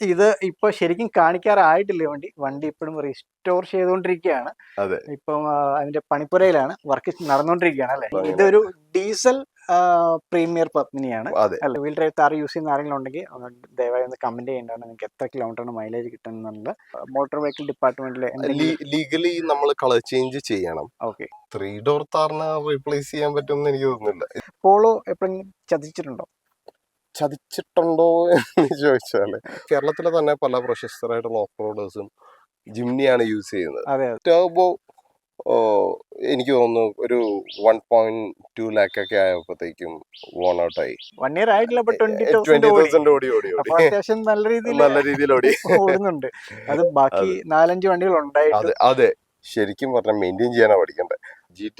ഇത് ഇപ്പൊ ശരിക്കും കാണിക്കാറായിട്ടില്ല വണ്ടി ഇപ്പോഴും റീസ്റ്റോർ ചെയ്തുകൊണ്ടിരിക്കുകയാണ്. ഇപ്പം അതിന്റെ പണിപ്പുരയിലാണ്, വർക്ക് നടന്നുകൊണ്ടിരിക്കുകയാണ് അല്ലെ. ഇതൊരു ഡീസൽ പ്രീമിയർ പത്മിനിയാണ് അല്ലെ. വീൽ ഡ്രൈവ് താർ യൂസ് ചെയ്യുന്ന ആരെങ്കിലും ഉണ്ടെങ്കിൽ ദയവായി ഒന്ന് കമന്റ് ചെയ്യേണ്ടതാണ് നിങ്ങൾക്ക് എത്ര കിലോമീറ്ററാണ് മൈലേജ് കിട്ടുന്നുണ്ട്. മോട്ടോർ വെഹിക്കിൾ ഡിപ്പാർട്ട്മെന്റിലെ ലീഗലി നമ്മൾ കളർ ചേഞ്ച് ചെയ്യണം. ഓക്കെ, 3 ഡോർ താറിന് റീപ്ലേസ് ചെയ്യാൻ പറ്റുമെന്ന് എനിക്ക് തോന്നുന്നില്ല. പോളോ എപ്പോഴെങ്കിലും ചതിച്ചിട്ടുണ്ടോ എന്ന് ചോദിച്ചാല് കേരളത്തിലെ തന്നെ പല പ്രശസ്തരായിട്ടുള്ള ഓഫ് റോഡേഴ്സും ജിംനിയാണ് യൂസ് ചെയ്യുന്നത്. ടർബോ എനിക്ക് തോന്നുന്നു ഒരു 1.2 lakh ഒക്കെ ആയപ്പോഴത്തേക്കും വോൺ ഔട്ട് ആയി. 1 year ആയിട്ടില്ല, 20,000 ഓടി അത്യാവശ്യം നല്ല രീതിയിൽ ഓടി ഓടുന്നുണ്ട്. അത് ബാക്കി 4-5 വണ്ടികൾ ഉണ്ടായിട്ട്. അതെ, ശരിക്കും പറഞ്ഞാൽ മെയിൻറ്റെയിൻ ചെയ്യാനാ പഠിക്കണ്ടേ. GT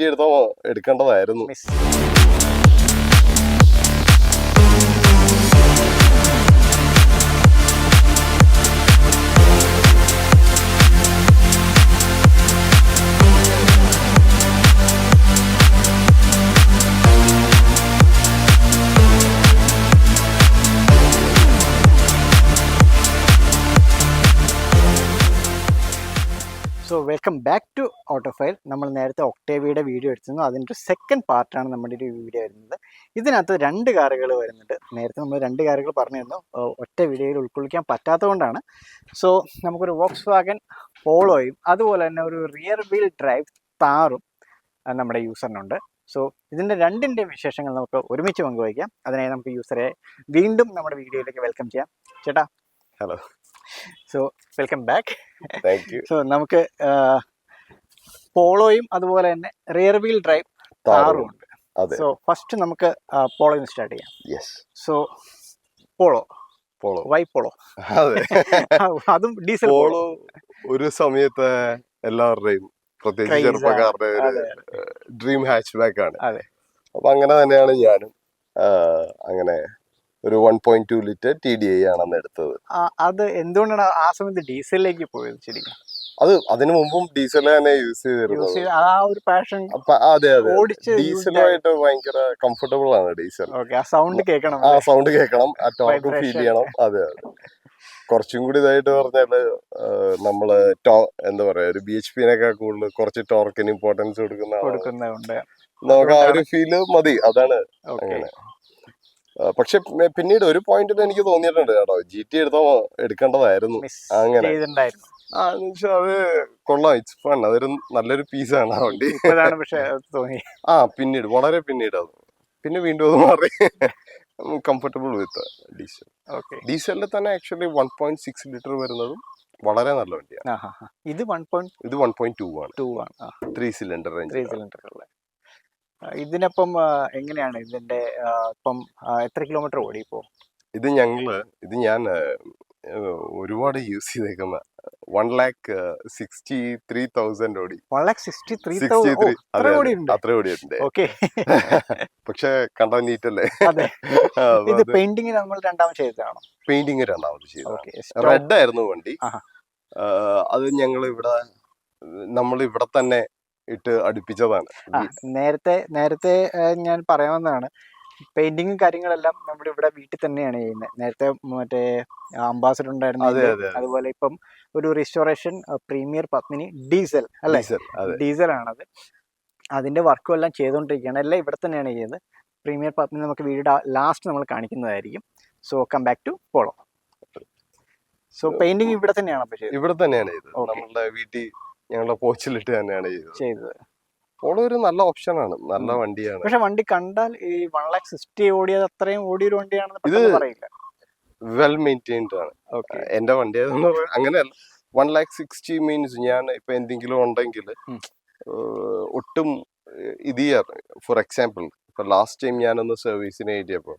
എടുക്കേണ്ടതായിരുന്നു. So welcome back to Autophile. നമ്മൾ നേരത്തെ ഒക്ടേവിയുടെ വീഡിയോ എടുത്തിരുന്നു. അതിൻ്റെ സെക്കൻഡ് പാർട്ടാണ് നമ്മുടെ ഒരു വീഡിയോ വരുന്നത്. ഇതിനകത്ത് 2 കാറുകൾ വരുന്നുണ്ട്. നേരത്തെ നമ്മൾ 2 കാറുകൾ പറഞ്ഞിരുന്നു, ഒറ്റ വീഡിയോയിൽ ഉൾക്കൊള്ളിക്കാൻ പറ്റാത്തതുകൊണ്ടാണ്. സോ നമുക്കൊരു വോക്സ് വാഗൻ പോളോയും അതുപോലെ തന്നെ ഒരു റിയർ വീൽ ഡ്രൈവ് താറും നമ്മുടെ യൂസറിനുണ്ട്. സോ ഇതിൻ്റെ 2ൻ്റെ വിശേഷങ്ങൾ നമുക്ക് ഒരുമിച്ച് പങ്കുവയ്ക്കാം. അതിനായി നമുക്ക് യൂസറെ വീണ്ടും നമ്മുടെ വീഡിയോയിലേക്ക് വെൽക്കം ചെയ്യാം. ചേട്ടാ, hello. So welcome back. Thank you. So നമുക്ക് പോളോയും അതുപോലെ തന്നെ റിയർ വീൽ ഡ്രൈവ് താറും ഉണ്ട്. സോ ഫസ്റ്റ് നമുക്ക് പോളോയും സ്റ്റാർട്ട് ചെയ്യാം. So Polo why Polo? അതും ഡീസൽ പോളോ ഒരു സമയത്ത് എല്ലാവരുടെയും പ്രത്യേകിച്ച് ചെറുപ്പക്കാരുടെ ഡ്രീം ഹാച്ച് ബാക്ക് ആണ്. അപ്പൊ അങ്ങനെ തന്നെയാണ് ഞാനും അങ്ങനെ ഒരു 1.2 ലിറ്റർ TDI ആണ് അന്ന് എടുത്തത്. അത് എന്തുകൊണ്ടാണ് ആ സമയത്ത് ഡീസലിലേക്ക് പോയത്? ശരിക്കും അതിനു മുമ്പും ഡീസൽ തന്നെ യൂസ് ചെയ്തിരുന്നത്. ആ ഒരു പാഷൻ. അതെ, ഡീസലുമായിട്ട് ഭയങ്കര കംഫർട്ടബിൾ ആണ് ഡീസൽ. സൗണ്ട് കേൾക്കണം, ആ ടോർക്ക് ഫീൽ ചെയ്യണം. അതെ, കുറച്ചും കൂടി ഇതായിട്ട് പറഞ്ഞാല് നമ്മള് എന്താ പറയാ, ഒരു BHP-നേക്കാൾ കൂടുതൽ കുറച്ച് ടോർക്കിന് ഇമ്പോർട്ടൻസ് കൊടുക്കുന്നതുകൊണ്ട് നമുക്ക് ആ ഒരു ഫീല് മതി. അതാണ് അങ്ങനെ. പക്ഷെ പിന്നീട് ഒരു പോയിന്റിൽ എനിക്ക് തോന്നിയിട്ടുണ്ട് കേട്ടോ, GT എടുക്കേണ്ടതായിരുന്നു. അങ്ങനെ അത് കൊള്ളാം, ഇറ്റ്സ് ഫൺ. അതൊരു നല്ലൊരു പീസാണ് ആ വണ്ടി. പിന്നീട് വളരെ പിന്നീട് പിന്നെ വീണ്ടും അത് മാറി. കംഫർട്ടബിൾ വിത്ത് ഡീസൽ. ഡീസലിൽ തന്നെ ആക്ച്വലി 1.6 ലിറ്റർ വരുന്നതും വളരെ നല്ല വണ്ടിയാണ്. ഇത് 1.2 ആണ്. 3 സിലിണ്ടർ റേഞ്ച്. ഇതിനപ്പം എങ്ങനെയാണ് ഇതിന്റെ ഇപ്പം എത്ര കിലോമീറ്റർ ഓടി ഇപ്പോ? ഇത് ഞാൻ ഒരുപാട് യൂസ് ചെയ്തേക്കുന്ന 1,63,000 ഓടി. 1,63,000 അത്ര ഓടിയിട്ടുണ്ട്. പക്ഷെ കണ്ടാൽ നീറ്റല്ലേ. ഇത് പെയിന്റിംഗ് നമ്മൾ രണ്ടാമത് ചെയ്തതാണോ? പെയിന്റിംഗ് രണ്ടാമത് ചെയ്തു. റെഡ് ആയിരുന്നു വണ്ടി. അത് നമ്മൾ ഇവിടെ തന്നെ ഇട്ട് അടുപ്പിച്ചതാണ്. നേരത്തെ ഞാൻ പറയാവുന്നതാണ്, പെയിന്റിങ്ങും കാര്യങ്ങളെല്ലാം നമ്മുടെ ഇവിടെ വീട്ടിൽ തന്നെയാണ് ചെയ്യുന്നത്. നേരത്തെ മറ്റേ അംബാസഡർ ഉണ്ടായിരുന്നു, അതുപോലെ ഇപ്പം ഒരു റിസ്റ്റോറേഷൻ പ്രീമിയർ പത്മിനി ഡീസൽ അല്ലേ, ഡീസൽ ആണത്. അതിന്റെ വർക്കും എല്ലാം ചെയ്തുകൊണ്ടിരിക്കുകയാണ്. എല്ലാം ഇവിടെ തന്നെയാണ് ചെയ്യുന്നത്. പ്രീമിയർ പത്മിനി നമുക്ക് വീട് ലാസ്റ്റ് നമ്മൾ കാണിക്കുന്നതായിരിക്കും. So come back to Polo. So painting ഇവിടെ തന്നെയാണ് ഇവിടെ തന്നെയാണ് ചെയ്തത്. നമ്മുടെ വീട്ടിൽ ഞങ്ങളുടെ പോച്ചിലിട്ട് തന്നെയാണ് ചെയ്തത്. പോളോ ഒരു നല്ല ഓപ്ഷനാണ്, നല്ല വണ്ടിയാണ്. പക്ഷെ വണ്ടി കണ്ടാൽ ഈ 1,60,000 ഓടിയത് അത്രയും ഓടിയൊരു വണ്ടിയാണെന്ന് പറയില്ല. വെൽ മെയിൻറ്റൈൻഡ് ആണ്. എന്റെ വണ്ടി അങ്ങനെയല്ല. 1,60,000 മീൻസ് ഞാൻ ഇപ്പൊ എന്തെങ്കിലും ഉണ്ടെങ്കിൽ ഒട്ടും ഇത് ഫോർ എക്സാമ്പിൾ ഇപ്പൊ ലാസ്റ്റ് ടൈം ഞാനൊന്ന് സർവീസിന് എഴുതിയപ്പോ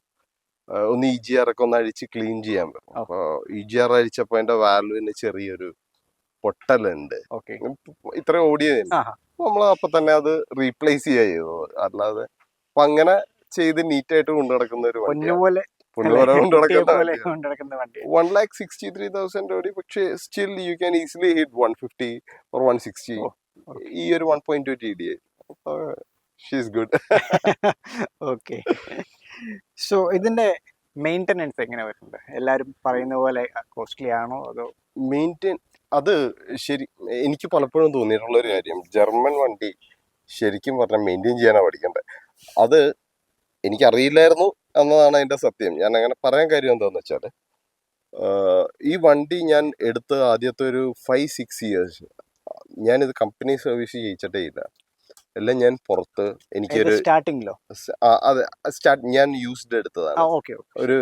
ഒന്ന് EGR ഒക്കെ ഒന്ന് അഴിച്ച് ക്ലീൻ ചെയ്യാൻ പറ്റും. അപ്പൊ EGR അഴിച്ചപ്പോ എന്റെ വാൽവിന് ചെറിയൊരു പൊട്ടലുണ്ട്. ഇത്ര ഓടിയതിന് നമ്മൾ അപ്പൊ തന്നെ അത് റീപ്ലേസ് ചെയ്തു. അല്ലാതെ അപ്പൊ അങ്ങനെ ചെയ്ത് നീറ്റായിട്ട് കൊണ്ടു നടക്കുന്ന ഒരു വണ്ടി. 1,63,000 ഓടി. പക്ഷെ still you can easily hit 150 or 160 ഈ ഒരു 1.2 TDI. She is good. Okay. So ഇതിന്റെ മെയിൻ്റനൻസ് എങ്ങനെ വരുന്നുണ്ട്? എല്ലാവരും പറയുന്ന പോലെ കോസ്റ്റ്ലി ആണോ അതോ? മെയിൻറ്റെയിൻ അത് ശരി. എനിക്ക് പലപ്പോഴും തോന്നിയിട്ടുള്ള ഒരു കാര്യം, ജർമ്മൻ വണ്ടി ശരിക്കും പറഞ്ഞാൽ മെയിൻറ്റെയിൻ ചെയ്യാനാണ് പഠിക്കേണ്ടത്. അത് എനിക്കറിയില്ലായിരുന്നു എന്നതാണ് അതിന്റെ സത്യം. ഞാൻ അങ്ങനെ പറയാൻ കാര്യം എന്താന്ന് വെച്ചാൽ, ഈ വണ്ടി ഞാൻ എടുത്ത ആദ്യത്തെ ഒരു 5-6 ഇയേഴ്സ് ഞാനിത് കമ്പനി സർവീസ് ചെയ്യിച്ചിട്ടേ ഇല്ല. എല്ലാം ഞാൻ പുറത്ത് എനിക്കൊരു സ്റ്റാർട്ടിങ്ങിലോ? അതെ, ഞാൻ യൂസ്ഡ് എടുത്തതാണ്. ഓക്കെ. ഒരു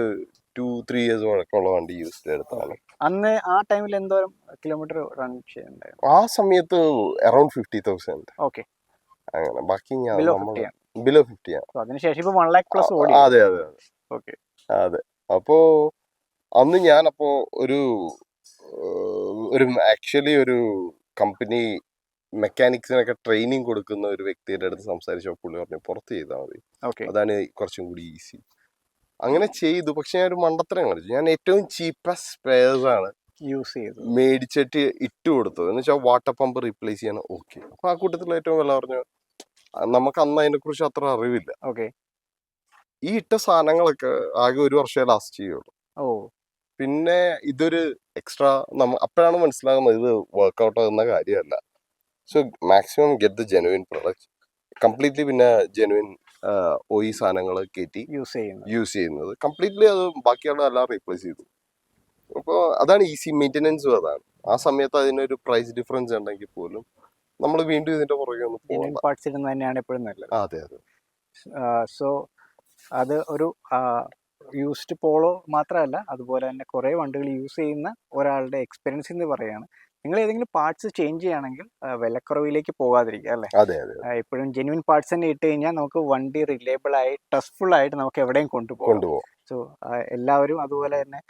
2-3 ഇയേഴ്സ് വഴക്കമുള്ള വണ്ടി യൂസ്ഡ് എടുത്തതാണ്. അന്ന് ആ ടൈമിൽ എന്തോരം കിലോമീറ്റർ റൺ ചെയ്യുന്നുണ്ടായിരുന്നു? ആ സമയത്ത് അറൌണ്ട് 50,000. ഓക്കെ. അങ്ങനെ. ബാക്കി ഞാൻ ബിലോ നമ്മൾ 50 ആണ്. ബിലോ 50 ആണ്. അതിനുശേഷം ഇപ്പൊ 1 lakh പ്ലസ് ഓടി. അതെ അതെ അതെ. ഓക്കെ. അതെ. അപ്പോ അന്ന് ഞാനപ്പോ ഒരു ആക്ച്വലി ഒരു കമ്പനി മെക്കാനിക്സിനൊക്കെ ട്രെയിനിങ് കൊടുക്കുന്ന ഒരു വ്യക്തിയുടെ അടുത്ത് സംസാരിച്ചപ്പോൾ പുള്ളി പറഞ്ഞു പുറത്ത് ചെയ്താൽ മതി, ഓക്കെ. അതാണ് കുറച്ചും കൂടി ഈസി. അങ്ങനെ ചെയ്തു. പക്ഷെ ഞാൻ ഒരു മണ്ടത്തരം കളിച്ചു. ഞാൻ ഏറ്റവും ചീപ്പസ്റ്റ് സ്പെയർസ് ആണ് യൂസ് ചെയ്തു, മേടിച്ചിട്ട് ഇട്ട് കൊടുത്തത്. എന്ന് വെച്ചാൽ വാട്ടർ പമ്പ് റീപ്ലേസ് ചെയ്യാൻ. ഓക്കെ. അപ്പൊ ആ കൂട്ടത്തിൽ ഏറ്റവും വില പറഞ്ഞു. നമുക്ക് അന്ന് അതിനെ കുറിച്ച് അത്ര അറിവില്ല. ഓക്കെ. ഈ ഇട്ട സാധനങ്ങളൊക്കെ ആകെ 1 വർഷമേ ലാസ്റ്റ് ചെയ്യുള്ളൂ. ഓ. പിന്നെ ഇതൊരു എക്സ്ട്രാ അപ്പോഴാണ് മനസ്സിലാകുന്നത് ഇത് വർക്ക്ഔട്ട് ആകുന്ന കാര്യമല്ല. So maximum get the genuine product completely. പിന്നെ ജെനുവിൻ OE സാധനങ്ങൾ കയറ്റി യൂസ് ചെയ്യുന്നത് കംപ്ലീറ്റ്ലി. അത് ബാക്കിയുള്ള എല്ലാം റീപ്ലേസ് ചെയ്തു. അപ്പോൾ അതാണ് ഈസി മെയിൻ്റെനൻസും അതാണ്. ആ സമയത്ത് അതിനൊരു പ്രൈസ് ഡിഫറൻസ് ഉണ്ടെങ്കിൽ പോലും നമ്മൾ വീണ്ടും ഇതിന്റെ പുറകെ ഒന്ന് പോകണം. പാർട്സ് ഇടുന്നത് തന്നെയാണ് എപ്പോഴും നല്ലത്. അതെ അതെ. സോ അത് ഒരു യൂസ്ഡ് പോളോ മാത്രമല്ല, അതുപോലെ തന്നെ കുറേ വണ്ടികൾ യൂസ് ചെയ്യുന്ന ഒരാളുടെ എക്സ്പീരിയൻസ് എന്ന് പറയുകയാണ്. നിങ്ങൾ ഏതെങ്കിലും പാർട്സ് ചേഞ്ച് ചെയ്യുകയാണെങ്കിൽ വിലക്കുറവിലേക്ക് പോകാതിരിക്കുക അല്ലേ? അതെ അതെ. എപ്പോഴും ജെന്യൂൻ പാർട്സ് തന്നെ ഇട്ട് കഴിഞ്ഞാൽ നമുക്ക് വണ്ടി റിലയബിൾ ആയി ട്രസ്റ്റ്ഫുൾ ആയിട്ട് നമുക്ക് എവിടെയും കൊണ്ടുപോകാം. സോ എല്ലാവരും അതുപോലെ തന്നെ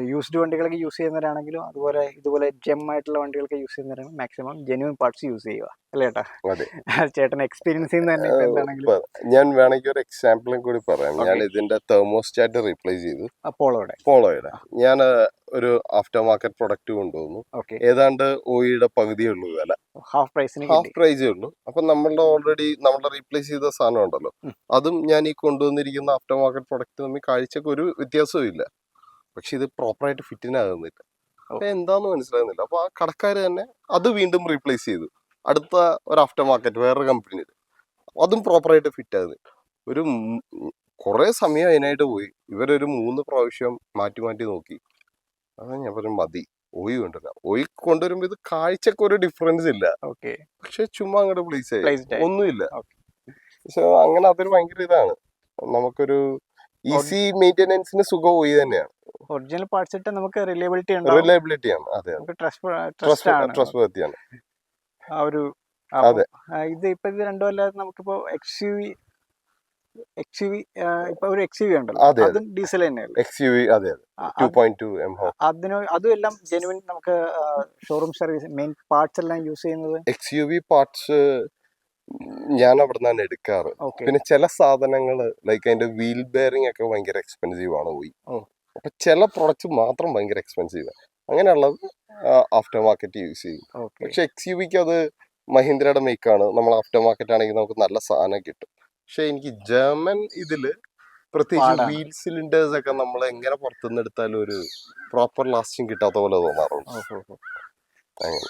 യൂസ്ഡ് വണ്ടികളൊക്കെ യൂസ് ചെയ്യുന്നവരാണെങ്കിലും അതുപോലെ ഇതുപോലെ ജെം ആയിട്ടുള്ള വണ്ടികളൊക്കെ യൂസ് ചെയ്യുന്നവരാണെങ്കിൽ മാക്സിമം ജെന്യൂൻ പാർട്സ് യൂസ് ചെയ്യുക അല്ലേ ചേട്ടാ? ചേട്ടൻ എക്സ്പീരിയൻസ് ചെയ്യുന്ന തന്നെ ഇപ്പൊ എന്താണെങ്കിലും. ഞാൻ വേണമെങ്കിൽ ഒരു എക്സാമ്പിളും കൂടി പറയാം. ഞാൻ ഇതിന്റെ തെർമോസ്റ്റാറ്റ് റീപ്ലേസ് ചെയ്തു പോളോയുടെ. ഞാൻ ഒരു ആഫ്റ്റർ മാർക്കറ്റ് പ്രൊഡക്റ്റ് കൊണ്ടുവന്നു. ഏതാണ്ട് OEയുടെ പകുതിയേ ഉള്ളൂ വില, ഹാഫ് പ്രൈസേ ഉള്ളൂ. അപ്പൊ നമ്മളുടെ റീപ്ലേസ് ചെയ്ത സാധനം ഉണ്ടല്ലോ, അതും ഞാൻ ഈ കൊണ്ടുവന്നിരിക്കുന്ന ആഫ്റ്റർ മാർക്കറ്റ് പ്രൊഡക്റ്റ് തമ്മിൽ കാഴ്ചക്ക് ഒരു വ്യത്യാസവും ഇല്ല. പക്ഷെ ഇത് പ്രോപ്പറായിട്ട് ഫിറ്റിനാകുന്നില്ല. അപ്പൊ എന്താന്ന് മനസ്സിലാകുന്നില്ല. അപ്പൊ ആ കടക്കാര് തന്നെ അത് വീണ്ടും റീപ്ലേസ് ചെയ്തു. അടുത്ത ഒരു ആഫ്റ്റർ മാർക്കറ്റ് വേറൊരു കമ്പനിയിൽ, അതും പ്രോപ്പറായിട്ട് ഫിറ്റ് ആകുന്നില്ല. ഒരു കുറെ സമയം അതിനായിട്ട് പോയി. ഇവരൊരു 3 പ്രാവശ്യം മാറ്റി മാറ്റി നോക്കി. അതാ ഞാൻ പറഞ്ഞു മതി, OE കൊണ്ടുവരാം. OE കൊണ്ടുവരുമ്പോ ഇത് കാഴ്ചക്ക് ഒരു ഡിഫറൻസ് ഇല്ല, പക്ഷെ ചുമ്മാ അങ്ങോട്ട് പ്ലേസ് ആയി ഒന്നുമില്ല. പക്ഷെ അങ്ങനെ അതൊരു ഭയങ്കര ഇതാണ്. നമുക്കൊരു ഈസി മെയിൻ്റെനൻസിന് സുഖം OE തന്നെയാണ്. ഒറിജിനൽ പാർട്സ് ഇട്ട് നമുക്ക് റിലയബിലിറ്റി ആണ്. അതെ, ട്രസ്റ്റ് വർത്തിയാണ്. അതെ. ഇത് ഇപ്പൊ ഇത് രണ്ടും അല്ലാതെ നമുക്കിപ്പോ XUV ഇപ്പൊ ഒരു XUV ഉണ്ടല്ലോ, അതും ഡീസൽ തന്നെയല്ലേ? XUV അതെ 2.2 അതും എല്ലാം ജെനുവിൻ നമുക്ക് ഷോറൂം സർവീസ് മെയിൻ പാർട്സ് എല്ലാം യൂസ് ചെയ്യുന്നത്. XUV പാർട്സ് ഞാൻ അവിടെ നിന്നാണ് എടുക്കാറ്. പിന്നെ ചില സാധനങ്ങള് ലൈക്ക് അതിന്റെ വീൽ ബെയറിംഗ് ഒക്കെ ഭയങ്കര എക്സ്പെൻസീവ് ആണ് പോയി. അപ്പൊ ചില പ്രൊഡക്ട്സ് മാത്രം ഭയങ്കര എക്സ്പെൻസീവ്. അങ്ങനെയുള്ളത് ആഫ്റ്റർ മാർക്കറ്റ് യൂസ് ചെയ്യും. പക്ഷെ XUVക്ക് അത് മഹീന്ദ്രയുടെ മേക്കാണ്. നമ്മൾ ആഫ്റ്റർ മാർക്കറ്റ് ആണെങ്കിൽ നമുക്ക് നല്ല സാധനം കിട്ടും. പക്ഷെ എനിക്ക് ജർമ്മൻ ഇതില് പ്രത്യേകിച്ച് വീൽ സിലിണ്ടേഴ്സ് ഒക്കെ നമ്മൾ എങ്ങനെ പുറത്തുനിന്ന് എടുത്താലും ഒരു പ്രോപ്പർ ലാസ്റ്റിംഗ് കിട്ടാത്ത പോലെ തോന്നാറുണ്ട്. അങ്ങനെ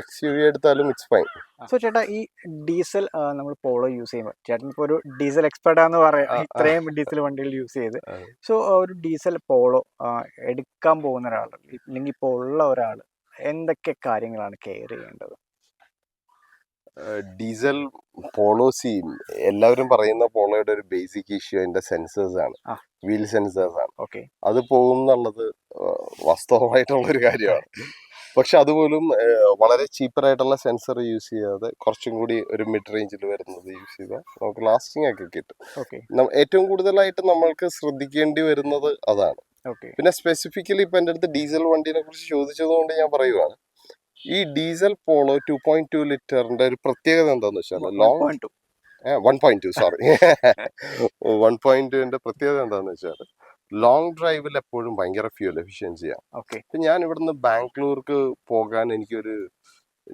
XUV എടുത്താലും ഇറ്റ്സ് ഫൈൻ. സോ ചേട്ടാ, ഈ ഡീസൽ നമ്മൾ പോളോ യൂസ് ചെയ്യുമ്പോൾ, ചേട്ടൻ ഇപ്പോൾ ഒരു ഡീസൽ എക്സ്പെർട്ടാന്ന് പറയാം, ഇത്രയും ഡീസൽ വണ്ടികൾ യൂസ് ചെയ്ത്. സോ ഒരു ഡീസൽ പോളോ എടുക്കാൻ പോകുന്ന ഒരാൾ അല്ലെങ്കിൽ ഇപ്പോൾ ഉള്ള ഒരാൾ എന്തൊക്കെ കാര്യങ്ങളാണ് കെയർ ചെയ്യേണ്ടത്? ഡീസൽ പോളോ എല്ലാവരും പറയുന്ന പോളോയുടെ ഒരു ബേസിക് ഇഷ്യൂ അതിന്റെ സെൻസേഴ്സ് ആണ്, വീൽ സെൻസേഴ്സ് ആണ്. അത് പോകും എന്നുള്ളത് വാസ്തവമായിട്ടുള്ള ഒരു കാര്യമാണ്. പക്ഷെ അതുപോലും വളരെ ചീപ്പറായിട്ടുള്ള സെൻസർ യൂസ് ചെയ്യാതെ കുറച്ചും കൂടി ഒരു മിഡ് റേഞ്ചിൽ വരുന്നത് യൂസ് ചെയ്താൽ നമുക്ക് ലാസ്റ്റിംഗ് ഒക്കെ കിട്ടും. ഏറ്റവും കൂടുതലായിട്ട് നമ്മൾക്ക് ശ്രദ്ധിക്കേണ്ടി വരുന്നത് അതാണ്. പിന്നെ സ്പെസിഫിക്കലി ഇപ്പൊ എൻ്റെ അടുത്ത് ഡീസൽ വണ്ടിനെ കുറിച്ച് ചോദിച്ചത് കൊണ്ട് ഞാൻ പറയുവാണ്, ഈ ഡീസൽ പോളോ 2.2 ലിറ്ററിന്റെ ഒരു പ്രത്യേകത എന്താന്ന് വെച്ചാൽ 1.2 സോറി 1.2ന്റെ പ്രത്യേകത എന്താന്ന് വെച്ചാൽ ലോങ് ഡ്രൈവിൽ എപ്പോഴും ഭയങ്കര ഫ്യൂൽ എഫിഷ്യൻസിയാണ്. ഇപ്പൊ ഞാൻ ഇവിടുന്ന് ബാംഗ്ലൂർക്ക് പോകാൻ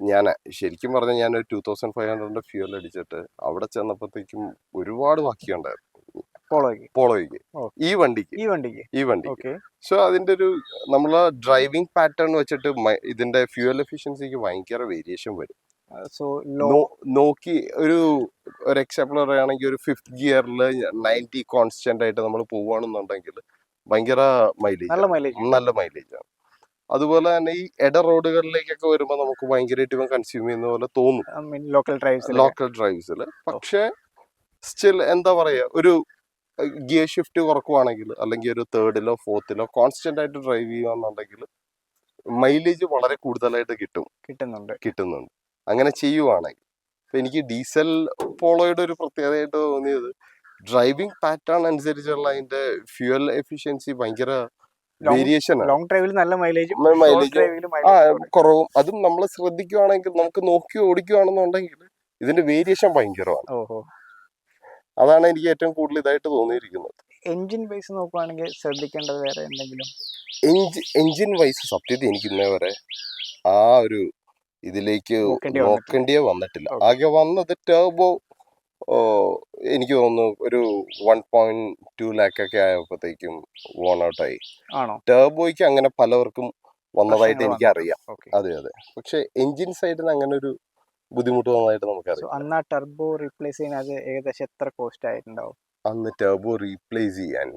ഞാൻ ശരിക്കും പറഞ്ഞാൽ ഞാനൊരു 2500 ഫ്യൂൽ അടിച്ചിട്ട് അവിടെ ചെന്നപ്പോഴത്തേക്കും ഒരുപാട് ബാക്കിയുണ്ടായിരുന്നു. പോളോയ്ക്ക് ഓ. ഈ വണ്ടിക്ക് ഈ വണ്ടിക്ക് ഓക്കെ. സോ അതിന്റെ ഒരു നമ്മളെ ഡ്രൈവിംഗ് പാറ്റേൺ വെച്ചിട്ട് ഇതിന്റെ ഫ്യൂവൽ എഫിഷ്യൻസിക്ക് ഭയങ്കര വേരിയേഷൻ വരും. സോ നോക്കി ഒരു എക്സാമ്പിൾ പറയുകയാണെങ്കിൽ ഒരു 5th ഗിയറിൽ 90 കോൺസ്റ്റന്റ് ആയിട്ട് നമ്മൾ പോവുകയാണെന്നുണ്ടെങ്കിൽ ഭയങ്കര നല്ല മൈലേജ് ആണ്. അതുപോലെ തന്നെ ഈ ഇട റോഡുകളിലേക്കൊക്കെ വരുമ്പോൾ നമുക്ക് ഭയങ്കരമായിട്ട് ഇവൻ കൺസ്യൂം ചെയ്യുന്ന പോലെ തോന്നും ലോക്കൽ ഡ്രൈവ്സിൽ. പക്ഷെ സ്റ്റിൽ എന്താ പറയാ, ഒരു ഗിയർ ഷിഫ്റ്റ് കുറക്കുവാണെങ്കിൽ അല്ലെങ്കിൽ ഒരു 3rd-ലോ 4th-ലോ കോൺസ്റ്റന്റ് ആയിട്ട് ഡ്രൈവ് ചെയ്യുകയാണെന്നുണ്ടെങ്കിൽ മൈലേജ് വളരെ കൂടുതലായിട്ട് കിട്ടുന്നുണ്ട് അങ്ങനെ ചെയ്യുവാണെങ്കിൽ. ഇപ്പൊ എനിക്ക് ഡീസൽ പോളോയുടെ ഒരു പ്രത്യേകതയായിട്ട് തോന്നിയത് ഡ്രൈവിംഗ് പാറ്റേൺ അനുസരിച്ചുള്ള അതിന്റെ ഫ്യൂവൽ എഫിഷ്യൻസി ഭയങ്കര വേരിയേഷൻ ആണ്. ലോങ് ഡ്രൈവിൽ നല്ല മൈലേജ് കുറവും. അതും നമ്മൾ ശ്രദ്ധിക്കുവാണെങ്കിൽ, നമുക്ക് നോക്കി ഓടിക്കുകയാണെന്നുണ്ടെങ്കിൽ ഇതിന്റെ വേരിയേഷൻ ഭയങ്കരമാണ്. അതാണ് എനിക്ക് ഏറ്റവും കൂടുതൽ ഇതായിട്ട് തോന്നിയിരിക്കുന്നത്. എഞ്ചിൻ വൈസ് നോക്കുവാണെങ്കിൽ ശ്രദ്ധിക്കേണ്ടത് വേറെ എന്തെങ്കിലും? എഞ്ചിൻ വൈസ് സത്യത്തിൽ എനിക്ക് ഇന്നേ വരെ ആ ഒരു ഇതിലേക്ക് നോക്കേണ്ടിയേ വന്നിട്ടില്ല. ആകെ വന്നത് ടർബോ, എനിക്ക് തോന്നുന്നു ഒരു 1.2 lakh ഒക്കെ ആയപ്പോഴത്തേക്കും വോൺ ഔട്ടായി. ടർബോയ്ക്ക് അങ്ങനെ പലവർക്കും വന്നതായിട്ട് എനിക്ക് അറിയാം. അതെ. പക്ഷെ എഞ്ചിൻ സൈഡിന് അങ്ങനെ ഒരു ബുദ്ധിമുട്ട് വന്നതായിട്ട് നമുക്കറിയാം. അന്ന് ടർബോ റീപ്ലേസ് ചെയ്യാൻ അത് ഏകദേശം എത്ര കോസ്റ്റ് ആയിട്ടുണ്ടാവും? അന്ന് ടർബോ റീപ്ലേസ് ചെയ്യാൻ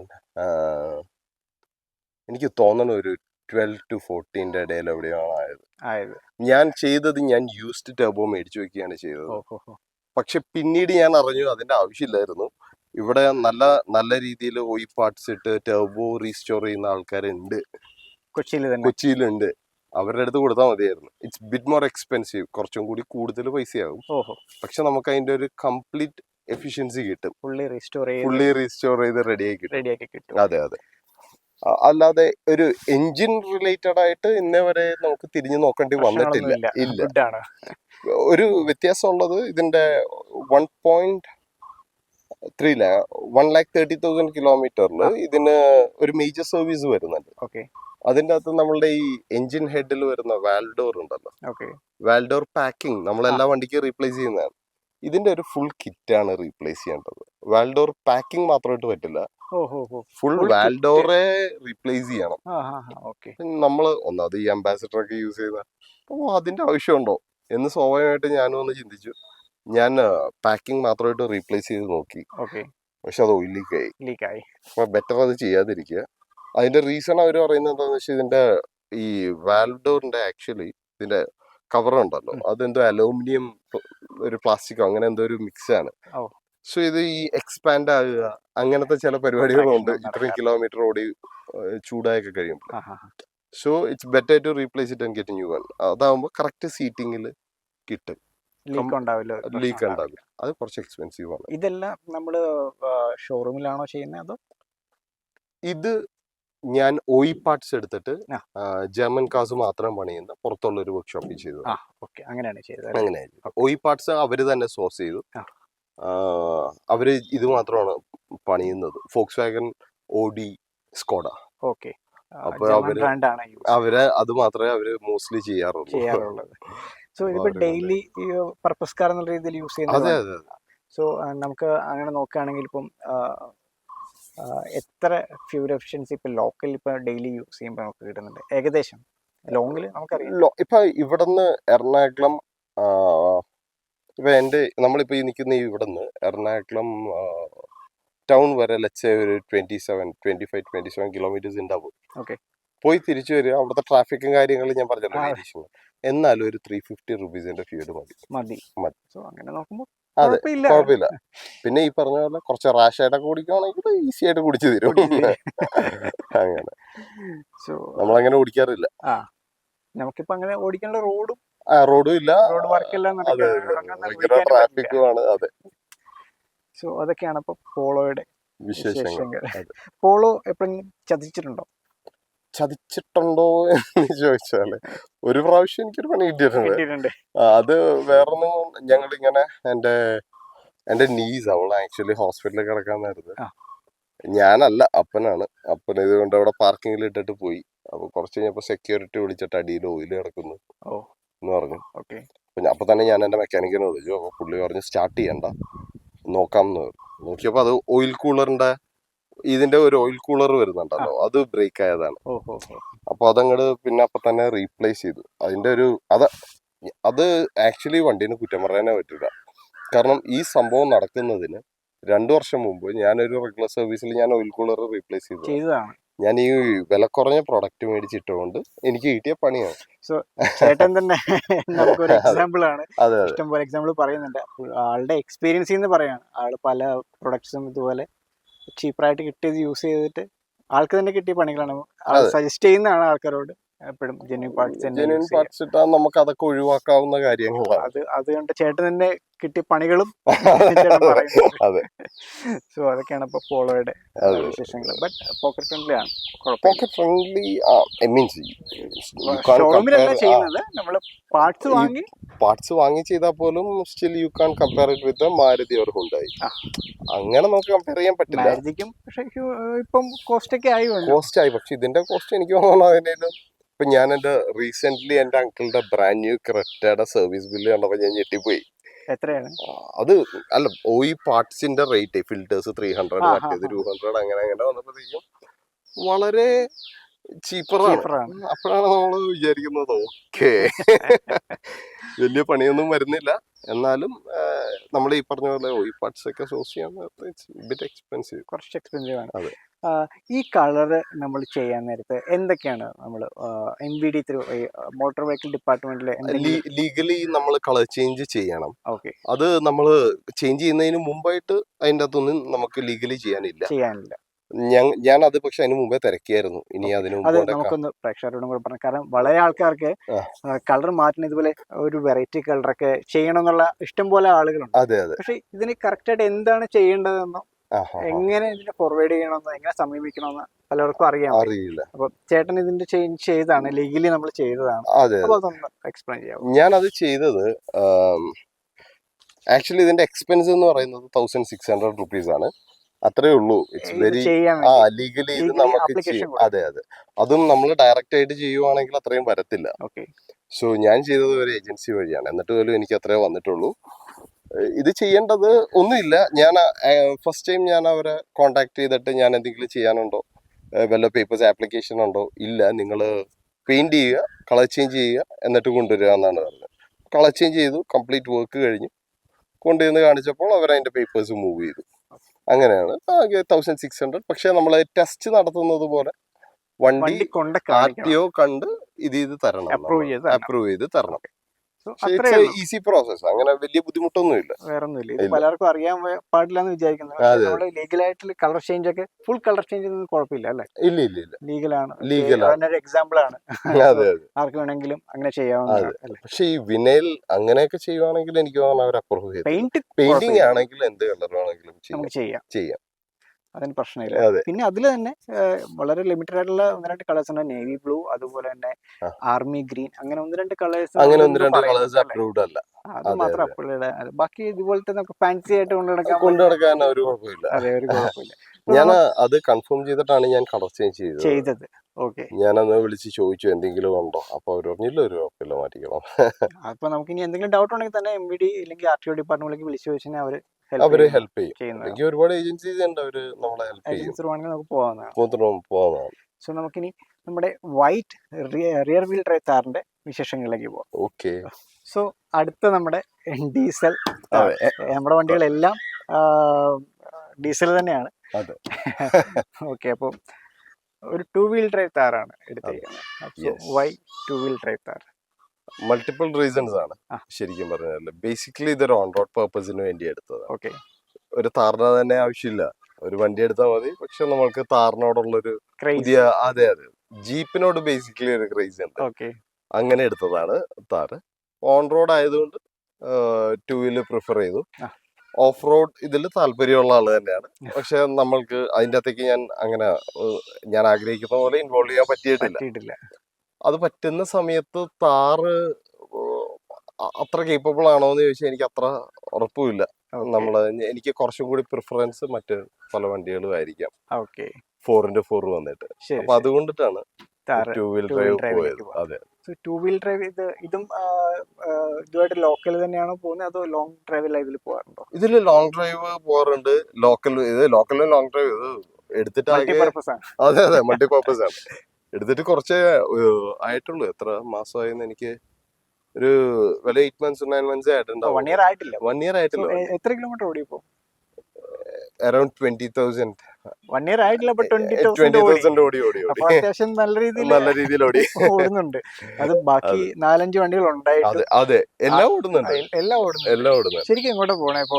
എനിക്ക് തോന്നുന്നു ഒരു 12 to 14 ഇടയിൽ എവിടെയാണ് ആയത്. ഞാൻ യൂസ്ഡ് ടർബോ മേടിച്ചു വെക്കുകയാണ് ചെയ്തത്. പക്ഷെ പിന്നീട് ഞാൻ അറിഞ്ഞു അതിന്റെ ആവശ്യമില്ലായിരുന്നു. ഇവിടെ നല്ല രീതിയിൽ ഓയിൽ പാർട്സ് ഇട്ട് ടർബോ റീസ്റ്റോർ ചെയ്യുന്ന ആൾക്കാരുണ്ട് കൊച്ചിയിലുണ്ട്. അവരുടെ അടുത്ത് കൊടുത്താൽ മതിയായിരുന്നു. ഇറ്റ്സ് ബിറ്റ് മോർ എക്സ്പെൻസീവ്, കുറച്ചും കൂടി കൂടുതൽ പൈസയാകും. പക്ഷെ നമുക്ക് അതിന്റെ ഒരു കംപ്ലീറ്റ് എഫിഷ്യൻസി കിട്ടും. ഫുള്ളി റീസ്റ്റോർ ചെയ്ത് റെഡിയാക്കി കിട്ടും. അതെ. അല്ലാതെ ഒരു എഞ്ചിൻ റിലേറ്റഡ് ആയിട്ട് ഇന്നേ വരെ നമുക്ക് തിരിഞ്ഞു നോക്കേണ്ടി വന്നിട്ടില്ല. ഒരു വ്യത്യാസമുള്ളത് ഇതിന്റെ 1,30,000 കിലോമീറ്ററിൽ ഇതിന് ഒരു മേജർ സർവീസ് വരുന്നുണ്ട്. അതിന്റെ അകത്ത് നമ്മളുടെ ഈ എഞ്ചിൻ ഹെഡിൽ വരുന്ന വാൽഡോർ ഉണ്ടല്ലോ, വാൽഡോർ പാക്കിംഗ് നമ്മളെല്ലാ വണ്ടിക്കും റീപ്ലേസ് ചെയ്യുന്നതാണ്. ഇതിന്റെ ഒരു ഫുൾ കിറ്റാണ് റീപ്ലേസ് ചെയ്യേണ്ടത്. വാൽഡോർ പാക്കിംഗ് മാത്രമായിട്ട് പറ്റില്ല, ഫുൾ വാൽഡോറെ റീപ്ലേസ് ചെയ്യണം. നമ്മള് ഒന്നാമത് ഈ അംബാസിഡർ ഒക്കെ യൂസ് ചെയ്യുന്ന, അതിന്റെ ആവശ്യമുണ്ടോ എന്ന് സ്വാഭാവികമായിട്ട് ഞാനും ഒന്ന് ചിന്തിച്ചു. ഞാൻ പാക്കിംഗ് മാത്രമായിട്ട് റീപ്ലേസ് ചെയ്ത് നോക്കി. പക്ഷെ അത് ഓയിൽ ലീക്കായി. അപ്പൊ ബെറ്റർ അത് ചെയ്യാതിരിക്കുക. അതിന്റെ റീസൺ അവർ പറയുന്നത് എന്താണെന്ന് വെച്ചാൽ ഇതിന്റെ ഈ വാൽഡോറിന്റെ ആക്ച്വലി ഇതിന്റെ കവർ ഉണ്ടല്ലോ, അതെന്തോ അലൂമിനിയം ഒരു പ്ലാസ്റ്റിക്കോ അങ്ങനെ എന്തോ ഒരു മിക്സ് ആണ്. സോ ഇത് ഈ എക്സ്പാൻഡ് ആകുക അങ്ങനത്തെ ചില പരിപാടികളുണ്ട് ഇത്രയും കിലോമീറ്റർ ഓടി ചൂടായൊക്കെ കഴിയുമ്പോൾ. So it's better to replace it and get new one. അതാവുമ്പോൾ കറക്റ്റ് സീറ്റിംഗിൽ കിട്ടും, ലീക്ക് ഉണ്ടാവില്ല. അത് കുറച്ച് എക്സ്പെൻസീവ് ആണ്. ഇതെല്ലാം നമ്മള് ഷോറൂമിലാണോ ചെയ്യുന്നത് അതോ? ഇത് ഞാൻ ഓയി പാർട്സ് എടുത്തിട്ട് ജർമ്മൻ കാസ് മാത്രം പണിയുന്ന പുറത്തുള്ള ഒരു വർക്ക്ഷോപ്പിൽ ചെയ്തു. അങ്ങനെയാണ് ഓയി പാർട്സ് അവര് തന്നെ സോഴ്സ് ചെയ്തു. അവര് ഇത് മാത്രമാണ് പണിയുന്നത്, ഫോക്സ് വാഗൻ, ഓഡി, സ്കോഡ. അപ്പൊ അവര് അത് മാത്രമേ അവര് മോസ്റ്റ്ലി ചെയ്യാറുള്ളൂ. ഡെയിലി പർപ്പസ് കാർ എന്നുള്ള രീതിയിൽ യൂസ് ചെയ്യുന്നത്. അതെ. സോ നമുക്ക് അങ്ങനെ നോക്കുകയാണെങ്കിൽ ഇപ്പം എത്ര ഫ്യൂൽ എഫിഷ്യൻസി ഇപ്പൊ ലോക്കൽ ഇപ്പൊ ഡെയിലി യൂസ് ചെയ്യുമ്പോൾ നമുക്ക് കിട്ടുന്നുണ്ട് ഏകദേശം? ലോങ്ങില് നമുക്കറിയാം ഇപ്പൊ ഇവിടുന്ന് എറണാകുളം, ഇപ്പൊ നമ്മളിപ്പോ ഈ നിൽക്കുന്ന ഇവിടുന്ന് എറണാകുളം ടൗൺ വരെ ലെറ്റ്സ് ഒരു 25-27 കിലോമീറ്റേഴ്സ് ഉണ്ടാവും. പോയി തിരിച്ചു വരിക. അവിടുത്തെ ട്രാഫിക്കും കാര്യങ്ങളും ഞാൻ പറഞ്ഞല്ലോ, എന്നാലും ഒരു 350 റുപ്പീസിന്റെ ഫ്യൂല് മതി. അങ്ങനെ നോക്കുമ്പോൾ അതെ, കുഴപ്പമില്ല. പിന്നെ ഈ പറഞ്ഞ പോലെ കുറച്ച് റാഷായിട്ടൊക്കെ കുടിക്കുകയാണെങ്കിൽ ഈസി ആയിട്ട് കുടിച്ചു തരും. അങ്ങനെ നമ്മളങ്ങനെ ഓടിക്കാറില്ല. നമുക്കിപ്പോ അങ്ങനെ ഓടിക്കാനുള്ള റോഡും ഇല്ല, ഭയങ്കര ട്രാഫിക്കുമാണ്. അതെ. സോ അതൊക്കെയാണ് ഇപ്പൊ പോളോയുടെ വിശേഷങ്ങൾ. പോളോ എപ്പോഴെങ്കിലും ചതിച്ചിട്ടുണ്ടോ എന്ന് ചോദിച്ചാല് ഒരു പ്രാവശ്യം എനിക്കൊരു പണി കിട്ടിയിട്ടുണ്ട്. അത് വേറൊന്നും, ഞങ്ങളിങ്ങനെ എന്റെ നീസ്, അവള് ആക്ച്വലി ഹോസ്പിറ്റലിൽ കിടക്കാന്നായിരുന്നു. ഞാനല്ല, അപ്പനാണ്. അപ്പൻ ഇതുകൊണ്ട് അവിടെ പാർക്കിങ്ങിൽ ഇട്ടിട്ട് പോയി. അപ്പൊ കുറച്ച് കഴിഞ്ഞപ്പോ സെക്യൂരിറ്റി വിളിച്ചിട്ട് അടിയിൽ ഓയിൽ കിടക്കുന്നു എന്ന് പറഞ്ഞു. അപ്പൊ തന്നെ ഞാൻ എന്റെ മെക്കാനിക്കിനെ വിളിച്ചു. അപ്പൊ പുള്ളി പറഞ്ഞു സ്റ്റാർട്ട് ചെയ്യണ്ട, നോക്കാം എന്ന് പറഞ്ഞു. നോക്കിയപ്പോ അത് ഓയിൽ കൂളറിന്റെ ഇതിന്റെ ഒരു ഓയിൽ കൂളർ വരുന്നുണ്ടല്ലോ, അത് ബ്രേക്ക് ആയതാണ്. ഓഹോ. അപ്പൊ അതങ്ങട് പിന്നെ അപ്പൊ തന്നെ റീപ്ലേസ് ചെയ്തു. അതിന്റെ ഒരു അത് ആക്ച്വലി വണ്ടീനെ കുറ്റം പറയാനേ പറ്റില്ല. കാരണം ഈ സംഭവം നടക്കുന്നതിന് 2 വർഷം മുമ്പ് ഞാനൊരു റെഗുലർ സർവീസിൽ ഞാൻ ഓയിൽ കൂളർ റീപ്ലേസ് ചെയ്തതാണ്. ഞാൻ ഈ വില കുറഞ്ഞ പ്രൊഡക്റ്റ് മേടിച്ചിട്ടുകൊണ്ട് എനിക്ക് കിട്ടിയ പണിയാണ്. സോ ചേട്ടൻ തന്നെ നമുക്കൊരു എക്സാമ്പിൾ ആണ്. അതെ ഇഷ്ടംപോലെ എക്സാമ്പിൾ പറയുന്നുണ്ട്. ആളുടെ എക്സ്പീരിയൻസിൽ നിന്ന് പറയാണ്. ആള് പല പ്രൊഡക്ട്സും ഇതുപോലെ ചീപ്പറായിട്ട് കിട്ടിയത് യൂസ് ചെയ്തിട്ട് ആൾക്ക് തന്നെ കിട്ടിയ പണികളാണ് ആൾ സജസ്റ്റ് ചെയ്യുന്നതാണ് ആൾക്കാരോട്. എപ്പോഴും ജെന്യൂൻ പാർട്സ് ഇട്ടാൽ നമുക്ക് അതൊക്കെ ഒഴിവാക്കാവുന്ന കാര്യങ്ങളാണ്. അതുകൊണ്ട് ചേട്ടൻ തന്നെ കിട്ടിയ പണികളും അതെ. സോ അതൊക്കെയാണ് ഇപ്പൊ പോളോയുടെ വിശേഷങ്ങൾ. ബട്ട് പോക്കറ്റ് ഫ്രണ്ട്ലി ആണ്. പോക്കറ്റ് ഫ്രണ്ട്ലി മീൻസ് ഷോറൂമിലല്ല ചെയ്യുന്നത്, നമ്മള് പാർട്സ് വാങ്ങി ചെയ്താൽ പോലും still you can compare it with Maruti or Hyundai. അങ്ങനെ നമുക്ക് കമ്പയർ ചെയ്യാൻ പറ്റില്ല. മാരുതിക്കും പക്ഷെ ഇപ്പം കോസ്റ്റ് ആയി. പക്ഷെ ഇതിന്റെ കോസ്റ്റ് എനിക്ക് തോന്നുന്നു ഇപ്പൊ ഞാൻ റീസെന്റ് എന്റെ അങ്കിളുടെ ബ്രാൻഡ് ന്യൂ ക്രെറ്റയുടെ സർവീസ് ബില്ല് കണ്ടപ്പോ ഞാൻ ഞെട്ടിപ്പോയി. എത്രയാണ് അത്? അല്ല, ഈ പാർട്സിന്റെ റേറ്റ് ഫിൽറ്റേഴ്സ് 300, മറ്റേത് 200, അങ്ങനെ വന്നപ്പോഴത്തേക്കും വളരെ ചീപ്പറാണ്. അപ്പോഴാണ് നമ്മൾ വിചാരിക്കുന്നത് ഓക്കെ വലിയ പണിയൊന്നും വരുന്നില്ല, എന്നാലും നമ്മൾ ഈ പറഞ്ഞ പോലെ ഈ പാർട്സ് ഒക്കെ സോഴ്സ് ചെയ്യാൻ എക്സ്പെൻസീവ്, കുറച്ച് എക്സ്പെൻസീവ് ആണ്. അതെ. ഈ കളറ് നമ്മൾ ചെയ്യാൻ നേരത്ത് എന്തൊക്കെയാണ് നമ്മൾ MVD മോട്ടോർ വെഹിക്കിൾ ഡിപ്പാർട്ട്മെന്റിൽ ലീഗലി നമ്മൾ കളർ ചേഞ്ച് ചെയ്യണം. ഓക്കെ. അത് നമ്മൾ ചേഞ്ച് ചെയ്യുന്നതിന് മുമ്പായിട്ട് അതിൻ്റെ അകത്തൊന്നും നമുക്ക് ലീഗലി ചെയ്യാനില്ല. ഞാൻ അത് പക്ഷെ അതിന് മുമ്പേ തിരക്കിയായിരുന്നു. ഇനി അതിന് നമുക്കൊന്ന് പ്രേക്ഷകരോടും കൂടെ പറഞ്ഞു. കാരണം വളരെ ആൾക്കാർക്ക് കളർ മാറ്റുന്ന ഇതുപോലെ ഒരു വെറൈറ്റി കളറൊക്കെ ചെയ്യണം എന്നുള്ള ഇഷ്ടം പോലെ ആളുകളുണ്ട്. അതെ. പക്ഷെ ഇതിന് കറക്റ്റ് ആയിട്ട് എന്താണ് ചെയ്യേണ്ടതെന്നോ എങ്ങനെ ഇതിനെ ഫോർവേഡ് ചെയ്യണമെന്നോ എങ്ങനെ സമീപിക്കണമെന്ന് പലർക്കും അറിയില്ല. അപ്പൊ ചേട്ടൻ ഇതിന്റെ ചേഞ്ച് ചെയ്താണ്, ലീഗലി നമ്മൾ ചെയ്തതാണ്. അപ്പൊ അതൊന്ന് എക്സ്പ്ലെയിൻ ചെയ്യാം. ഞാനത് ചെയ്തത് ആക്ച്വലി ഇതിന്റെ എക്സ്പെൻസ് എന്ന് പറയുന്നത് 1600 rupees ആണ്. അത്രേ ഉള്ളൂ. ഇറ്റ്സ് വെരി ലീഗലി ഇത് നമുക്ക് അതെ. അതും നമ്മൾ ഡയറക്റ്റ് ആയിട്ട് ചെയ്യുവാണെങ്കിൽ അത്രയും വരത്തില്ല. സോ ഞാൻ ചെയ്തത് ഒരു ഏജൻസി വഴിയാണ്, എന്നിട്ട് പോലും എനിക്ക് അത്രേ വന്നിട്ടുള്ളൂ. ഇത് ചെയ്യേണ്ടത് ഒന്നുമില്ല. ഞാൻ ഫസ്റ്റ് ടൈം ഞാൻ അവരെ കോണ്ടാക്ട് ചെയ്തിട്ട് ഞാൻ എന്തെങ്കിലും ചെയ്യാനുണ്ടോ, വല്ല പേപ്പേഴ്സ് ആപ്ലിക്കേഷൻ ഉണ്ടോ, ഇല്ല, നിങ്ങൾ പെയിന്റ് ചെയ്യുക, കളർ ചേഞ്ച് ചെയ്യുക, എന്നിട്ട് കൊണ്ടുവരിക എന്നാണ് പറഞ്ഞത്. കളർ ചേഞ്ച് ചെയ്തു, കംപ്ലീറ്റ് വർക്ക് കഴിഞ്ഞു കൊണ്ടുവന്ന് കാണിച്ചപ്പോൾ അവർ അതിന്റെ പേപ്പേഴ്സ് മൂവ് ചെയ്തു. അങ്ങനെയാണ് 1600. പക്ഷെ നമ്മൾ ടെസ്റ്റ് നടത്തുന്നത് പോലെ വണ്ടി RTO കണ്ട് ഇത് തരണം, അപ്രൂവ് ചെയ്ത് തരണം. ഈസി പ്രോസസ്, അങ്ങനെ വലിയ ബുദ്ധിമുട്ടൊന്നുമില്ല. വേറൊന്നുമില്ല. ഇത് പലർക്കും അറിയാൻ പാടില്ല എന്ന് വിചാരിക്കുന്നത്. ലീഗലായിട്ട് കളർ ചേഞ്ച് ഒക്കെ ഫുൾ കളർ ചേഞ്ച് ഒന്നും കുഴപ്പമില്ല അല്ലേ? ഇല്ല. ലീഗലാണ്. എക്സാമ്പിൾ ആണ്. ആർക്ക് വേണമെങ്കിലും അങ്ങനെ ചെയ്യാവുന്നതാണ്. പക്ഷെ ഈ വിനൈൽ അങ്ങനെയൊക്കെ ചെയ്യുവാണെങ്കിൽ എനിക്ക് തോന്നുന്നു അവർ അപ്രൂവ് ചെയ്യും. പെയിന്റിംഗ് ആണെങ്കിൽ എന്ത് കളർ വേണമെങ്കിലും ചെയ്യാം. അതിന് പ്രശ്നമില്ല. പിന്നെ അതിൽ തന്നെ വളരെ ലിമിറ്റഡ് ആയിട്ടുള്ള 1-2 കളേഴ്സ് ഉണ്ട്. നേവി ബ്ലൂ, അതുപോലെ തന്നെ ആർമി ഗ്രീൻ, അങ്ങനെ 1-2 കളേഴ്സ് അപ്രൂവ്ഡ് അല്ല. അത് മാത്രം അപ്രൂവ്ഡ്. ബാക്കി ഇതുപോലത്തെ നമുക്ക് ഫാൻസി ആയിട്ട് കൊണ്ടുനടക്കാൻ ഒരു കുഴപ്പമില്ല. ഞാൻ അത് കൺഫേം ചെയ്തിട്ടാണ് ഞാൻ കളർ ചേഞ്ച് ചെയ്തത്. ഞാനന്ന് വിളിച്ച് ചോദിച്ചു എന്തെങ്കിലും ഉണ്ടോ, അപ്പൊ അവർ പറഞ്ഞില്ല, ഒരു കുഴപ്പമില്ല, മാറ്റിക്കണം. അപ്പൊ നമുക്ക് ഇനി എന്തെങ്കിലും ഡൗട്ട് ഉണ്ടെങ്കിൽ തന്നെ MVD അല്ലെങ്കിൽ RTO ഡിപ്പാർട്ട്മെന്റിലേക്ക് വിളിച്ചു ചോദിച്ചാൽ അവര് ഹെൽപ്പ് ചെയ്യും. എനിക്ക് ഒരുപാട് ഏജൻസീസ് ഉണ്ട്, അവര് നമ്മളെ ഹെൽപ്പ് ചെയ്യും. നമുക്ക് പോകാവുന്നതാണ്. സോ നമുക്കിനി നമ്മുടെ വൈറ്റ് റിയർ വീൽ ഡ്രൈവ് കാറിന്റെ വിശേഷങ്ങളിലേക്ക് പോകാം. ഓക്കെ. സോ അടുത്ത നമ്മുടെ ഡീസൽ, നമ്മുടെ വണ്ടികളെല്ലാം ഡീസൽ തന്നെയാണ്. ഓക്കെ. അപ്പോൾ ഒരു 2 വീൽ ഡ്രൈവ് കാറാണ് എടുത്തിരിക്കുന്നത്. വൈ 2 വീൽ ഡ്രൈവ് കാർ? മൾട്ടിപ്പിൾ റീസൺസ് ആണ് ശരിക്കും പറഞ്ഞാൽ. ബേസിക്കലി ഇതൊരു ഓൺ റോഡ് പർപ്പസിന് വേണ്ടി എടുത്തത്. ഒരു താറിന് തന്നെ ആവശ്യമില്ല, ഒരു വണ്ടി എടുത്താൽ മതി. പക്ഷെ നമ്മൾക്ക് താറിനോടുള്ളൊരു പുതിയ ജീപ്പിനോട് ബേസിക്കലി ഒരു ക്രേസ് ഉണ്ട്, അങ്ങനെ എടുത്തതാണ് താറ്. ഓൺ റോഡ് ആയതുകൊണ്ട് 2 വീല് പ്രിഫർ ചെയ്തു. ഓഫ് റോഡ് ഇതിൽ താല്പര്യമുള്ള ആള് തന്നെയാണ്. പക്ഷെ നമ്മൾക്ക് അതിൻ്റെ അകത്തേക്ക് ഞാൻ ആഗ്രഹിക്കുന്ന പോലെ ഇൻവോൾവ് ചെയ്യാൻ പറ്റിയിട്ടില്ല. അത് പറ്റുന്ന സമയത്ത് താറ് അത്ര കേപ്പബിൾ ആണോ എന്ന് ചോദിച്ചാൽ എനിക്ക് അത്ര ഉറപ്പുമില്ല. എനിക്ക് കുറച്ചും കൂടി പ്രിഫറൻസ് മറ്റ് പല വണ്ടികളും ആയിരിക്കാം 4x4 വന്നിട്ട്. അപ്പൊ അതുകൊണ്ടിട്ടാണ് 2 വീൽ ഡ്രൈവ് പോയത്. അതെ. 2 വീൽ ഡ്രൈവ് ഇതും ഇതുമായിട്ട് ലോക്കൽ തന്നെയാണോ പോകുന്നത്, അതോ ലോങ് ഡ്രൈവിൽ ഇതിൽ പോകാറുണ്ടോ? ഇതിൽ ലോങ് ഡ്രൈവ് പോകാറുണ്ട്. ലോക്കലും ലോങ് ഡ്രൈവ് എടുത്തിട്ട് ആകെ മൾട്ടിപർപ്പസ് ആണ്. അതെ അതെ മൾട്ടിപർപ്പസ് ആണ്. എടുത്തിട്ട് കുറച്ചേ ആയിട്ടുള്ളൂ. എത്ര മാസമായെന്ന് എനിക്ക് ഒരു 8 months 9 months ആയിട്ടുണ്ടാവും. 1 year ആയിട്ടില്ല. 1 year So, ആയിട്ടില്ല. എത്ര കിലോമീറ്റർ ഓടി ഇപ്പോ? അറൌണ്ട് 20,000 1 year ആയിട്ടില്ല, അപ്പൊ 20,000 ഓടി. 20,000 ഓടി. അപ്പൊ അത്യാവശ്യം നല്ല രീതിയിൽ നല്ല രീതിയിൽ ഓടി. ഓടുന്നുണ്ട്. അത് ബാക്കി 4-5 വണ്ടികൾ ഉണ്ടായിട്ട് അതെ അതെ എല്ലാം ഓടുന്നുണ്ട്. എല്ലാം ഓടുന്നുണ്ട്. ശരിക്കും എങ്ങോട്ടാ പോണേ ഇപ്പൊ?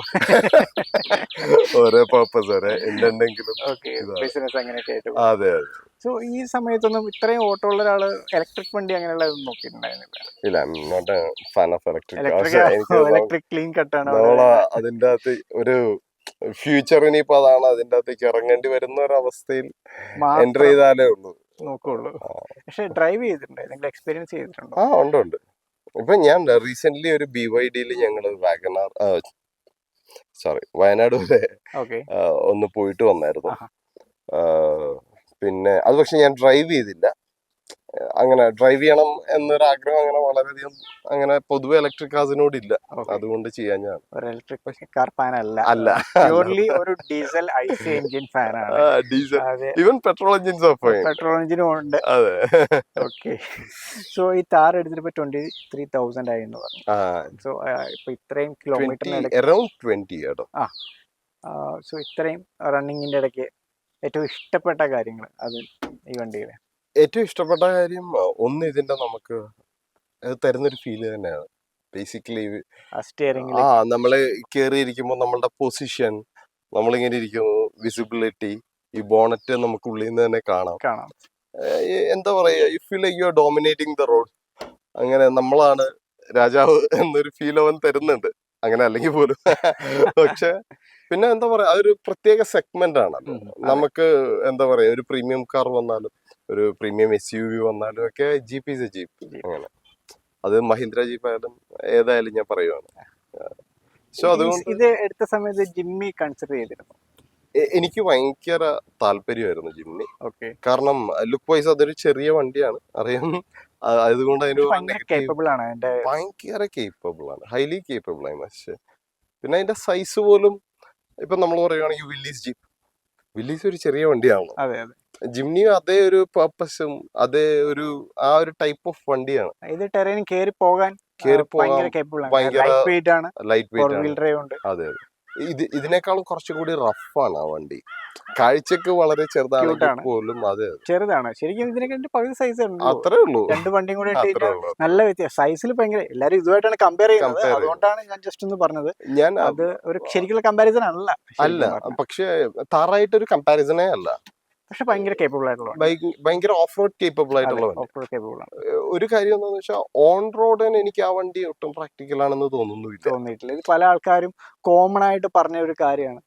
ഓരോ പർപ്പസ് ഓരോ എന്തുണ്ടെങ്കിലും. ഓക്കെ, ബിസിനസ് അങ്ങനെയൊക്കെ ആയിട്ട്. അതെ അതെ. സോ ഈ സമയത്തൊന്നും ഇത്രയും ഓട്ടോ ഉള്ള ഒരാള് ഇലക്ട്രിക് വണ്ടി അങ്ങനെയുള്ളതൊന്നും നോക്കിയിട്ടുണ്ടായിരുന്നില്ല? ഇല്ല, I am not a fan of electric. Electric clean കട്ടാണ് അതിന്റെ അകത്ത് ഒരു ഫ്യൂച്ചർ ഇനിയിപ്പോ അതാണ്. അതിന്റെ അകത്തേക്ക് ഇറങ്ങേണ്ടി വരുന്ന ഒരു അവസ്ഥയിൽ എൻ്റർ ചെയ്താലേ ഉള്ളൂ നോക്കുള്ളൂ. പക്ഷെ ഡ്രൈവ് ചെയ്തിട്ടുണ്ടോ? എന്തെങ്കിലും എക്സ്പീരിയൻസ് ചെയ്തിട്ടുണ്ടോ? ഉണ്ട്. ഇപ്പൊ ഞാൻ റീസെന്റ് ഒരു BYD-യിൽ ഞങ്ങള് വാഗണാർ വയനാട് വരെ ഒന്ന് പോയിട്ട് വന്നായിരുന്നു. പിന്നെ അത് പക്ഷെ ഞാൻ ഡ്രൈവ് ചെയ്തില്ല. അങ്ങനെ ഡ്രൈവ് ചെയ്യണം എന്നൊരു ആഗ്രഹം അങ്ങനെ വളരെയധികം അങ്ങനെ പൊതുവെ ഇലക്ട്രിക് കാസിനോട് ഇല്ല. അതുകൊണ്ട് ചെയ്യാൻ ഞാൻ ഇലക്ട്രിക് കാർ ഫാൻ അല്ല. പ്യൂർലി ഒരു ഡീസൽ ഐസി എഞ്ചിൻ ഫാനാണ്. ഈവൻ പെട്രോൾ എഞ്ചിൻസ് പെട്രോൾ എഞ്ചിനും ഉണ്ട്. അതെ. ഓക്കെ. സോ ഈ താർ എടുത്തിട്ട് 23,000 ആയി എന്ന് പറഞ്ഞു. സോ ഇപ്പൊ ഇത്രയും കിലോമീറ്ററിന് അറൌണ്ട് 20 കേട്ടോ. സോ ഇത്രയും റണ്ണിങ്ങിന്റെ ഇടയ്ക്ക് ഏറ്റവും ഇഷ്ടപ്പെട്ട കാര്യങ്ങൾ അത് ഈ വണ്ടിയുടെ? ഏറ്റവും ഇഷ്ടപ്പെട്ട കാര്യം ഒന്ന് ഇതിന്റെ നമുക്ക് തരുന്നൊരു ഫീല് തന്നെയാണ്. ബേസിക്കലി നമ്മള് കേറിയിരിക്കുമ്പോൾ നമ്മളുടെ പൊസിഷൻ, നമ്മളിങ്ങനെ ഇരിക്കുന്നു, വിസിബിലിറ്റി, ഈ ബോണറ്റ് നമുക്ക് ഉള്ളിൽ നിന്ന് തന്നെ കാണാം. എന്താ പറയാ, you feel like you are dominating the road. അങ്ങനെ നമ്മളാണ് രാജാവ് എന്നൊരു ഫീൽ അവൻ തരുന്നുണ്ട്. അങ്ങനെ അല്ലെങ്കിൽ പോലും. പക്ഷെ പിന്നെ എന്താ പറയാ, അതൊരു പ്രത്യേക സെഗ്മെന്റ് ആണല്ലോ. നമുക്ക് എന്താ പറയാ, ഒരു പ്രീമിയം കാർ വന്നാലും ഒരു പ്രീമിയം SUV വന്നാലും ഒക്കെ ജീപ്പ് ഈസ് എ ജീപ്പ്. അങ്ങനെ അത് മഹീന്ദ്ര ജീപ്പ് ആയാലും ഏതായാലും ഞാൻ പറയുവാണ്. സോ അതുകൊണ്ട് ഇത് എടുത്ത സമയത്ത് ജിമ്മി കൺസിഡർ ചെയ്തിരുന്നു? എനിക്ക് ഭയങ്കര താല്പര്യമായിരുന്നു ജിമ്മി. കാരണം ലുക്ക് വൈസ് അതൊരു ചെറിയ വണ്ടിയാണ്, അറിയാം. അതുകൊണ്ട് അതിന് ഭയങ്കര കേപ്പബിൾ ആണ്, ഹൈലി കേപ്പബിൾ ആണ്. പക്ഷെ പിന്നെ അതിന്റെ സൈസ് പോലും ഇപ്പൊ നമ്മൾ പറയുകയാണെങ്കിൽ വില്ലീസ് ഒരു ചെറിയ വണ്ടിയാണല്ലോ. ജിമ്നിയും അതേ ഒരു പർപ്പസും അതേ ഒരു ടൈപ്പ് ഓഫ് വണ്ടിയാണ്. ഇത് ടെറൈൻ കേറി പോകാൻ ഭയങ്കര ലൈറ്റ് വെയിറ്റ് ആണ്. ഉണ്ട്. അതെ. ഇതിനേക്കാളും കുറച്ചുകൂടി റഫാണ് ആ വണ്ടി. കാഴ്ചക്ക് വളരെ ചെറുതാണെങ്കിൽ പോലും ചെറുതാണ് ശരിക്കും. ഇതിനൊക്കെ പകുതി സൈസ് ഉണ്ട്, അത്രേ ഉള്ളൂ. രണ്ട് വണ്ടിയും കൂടെ നല്ല വ്യത്യാസം സൈസിൽ. ഭയങ്കര എല്ലാരും ഇതുമായിട്ടാണ് കമ്പയർ ചെയ്യുന്നത്. അതുകൊണ്ടാണ് ഞാൻ ജസ്റ്റ് ഒന്ന് പറഞ്ഞത്. അത് ഒരു ശരിക്കുള്ള കമ്പാരിസൺ അല്ല. പക്ഷെ താറായിട്ടൊരു കമ്പാരിസണേ അല്ല. പക്ഷെ ഭയങ്കര കേപ്പബിൾ ആയിട്ടുള്ള, ഭയങ്കര ഓഫ് റോഡ് കേപ്പബിൾ ആയിട്ടുള്ള ഒരു കാര്യം എന്താണെന്ന് വെച്ചാൽ ഓൺ റോഡിന് എനിക്ക് ആ വണ്ടി ഒട്ടും പ്രാക്ടിക്കൽ ആണെന്ന് തോന്നിയിട്ടില്ല. ഇത് പല ആൾക്കാരും കോമൺ ആയിട്ട് പറഞ്ഞ ഒരു കാര്യമാണ്.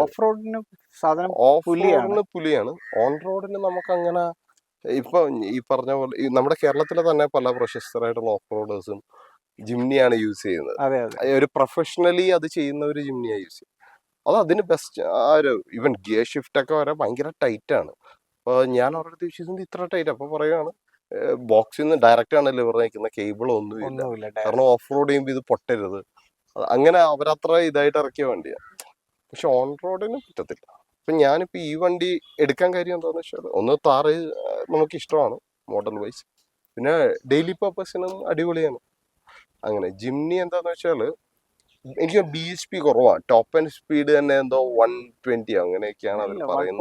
ഓഫ് റോഡിന് സാധനം പുലിയാണ്. ഓൺ റോഡിന് നമുക്ക് അങ്ങനെ ഇപ്പൊ ഈ പറഞ്ഞ പോലെ നമ്മുടെ കേരളത്തിലെ തന്നെ പല പ്രശസ്തരായിട്ടുള്ള ഓഫ് റോഡേഴ്സും ജിംനിയാണ് യൂസ് ചെയ്യുന്നത്. ഒരു പ്രൊഫഷണലി അത് ചെയ്യുന്ന ഒരു ജിംനിയാണ് യൂസ് ചെയ്യുന്നത്. അത് അതിന് ബെസ്റ്റ്. ഈവൻ ഗിയർ ഷിഫ്റ്റ് ഒക്കെ വരെ ഭയങ്കര ടൈറ്റ് ആണ്. അപ്പൊ ഞാൻ അവരുടെ വിശ്വസിക്കുന്നത് ഇത്ര ടൈറ്റ്. അപ്പൊ പറയുകയാണ് ബോക്സിൽ നിന്ന് ഡയറക്റ്റ് ആണ് ലിവർ നയിക്കുന്ന, കേബിൾ ഒന്നുമില്ല. കാരണം ഓഫ് റോഡ് ചെയ്യുമ്പോൾ ഇത് പൊട്ടരുത്. അങ്ങനെ അവരത്ര ഇതായിട്ട് ഇറക്കിയ വണ്ടിയാണ്. പക്ഷെ ഓൺ റോഡിന് പറ്റത്തില്ല. അപ്പൊ ഞാനിപ്പോ ഈ വണ്ടി എടുക്കാൻ കാര്യം എന്താണെന്ന് വെച്ചാൽ, ഒന്ന് താറ് നമുക്ക് ഇഷ്ടമാണ് മോഡൽ വൈസ്, പിന്നെ ഡെയിലി പർപ്പസിനും അടിപൊളിയാണ്. അങ്ങനെ ജിംനി എന്താന്ന് വെച്ചാല് എനിക്ക് BHP കുറവാണ്. ടോപ്പ് ആൻഡ് സ്പീഡ് തന്നെ എന്തോ 120 അങ്ങനെയൊക്കെയാണ് അവർ പറയുന്നത്.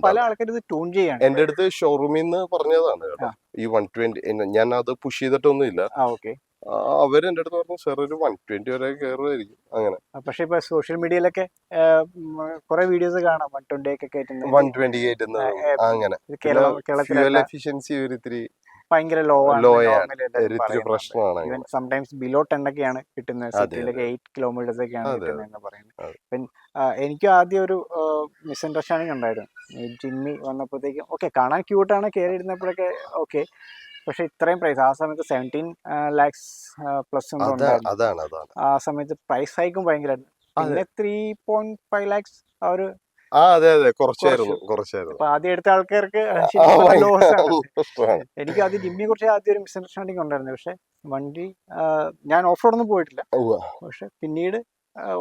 പല ആൾക്കാരും ട്യൂൺ ചെയ്യാണ്. എന്റെ അടുത്ത് ഷോറൂമിൽ നിന്ന് പറഞ്ഞതാണ് കേട്ടോ ഈ 120. ഞാൻ അത് പുഷ് ചെയ്തിട്ടൊന്നുമില്ല. അവരെന്റെ അടുത്ത് പറഞ്ഞു സാർ ഒരു 120 വരെ കയറുമായിരിക്കും. അങ്ങനെ പക്ഷെ ഇപ്പൊ സോഷ്യൽ മീഡിയയിലൊക്കെ കുറെ വീഡിയോസ് കാണാം 120 കയറ്റുന്നത്. അങ്ങനെ ഫ്യൂവൽ എഫിഷ്യൻസി ഒരു ഇത്തിരി ഭയങ്കര ലോ ആണ്. പ്രശ്നമാണ്. സംടൈംസ് ബിലോ 10 ഒക്കെയാണ് കിട്ടുന്നത്. സിറ്റിയിലൊക്കെ 8 കിലോമീറ്റേഴ്സ് ഒക്കെയാണ് കിട്ടുന്നത് പറയുന്നത്. എനിക്ക് ആദ്യം ഒരു മിസ്അണ്ടർസ്റ്റാൻഡിങ് ഉണ്ടായിരുന്നു. ജിമ്മി വന്നപ്പോഴത്തേക്കും ഓക്കെ കാണാൻ ക്യൂട്ടാണ്, കയറി ഇരുന്നപ്പോഴൊക്കെ ഓക്കെ. പക്ഷെ ഇത്രയും പ്രൈസ് ആ സമയത്ത് 17 lakhs പ്ലസ് ആ സമയത്ത് പ്രൈസ് ഹൈക്കും ഭയങ്കരമായിരുന്നു. പിന്നെ 3.5 lakhs ആ ഒരു കുറച്ചായിരുന്നു. ആദ്യം എടുത്ത ആൾക്കാർക്ക് ലോസ് ആണ്. എനിക്ക് ആദ്യം ജിമ്മിയെ കുറിച്ച് ആദ്യം ഒരു മിസ്അണ്ടർസ്റ്റാൻഡിങ് ഉണ്ടായിരുന്നു. പക്ഷെ വണ്ടി ഞാൻ ഓഫ് റോഡൊന്നും പോയിട്ടില്ല. പക്ഷെ പിന്നീട്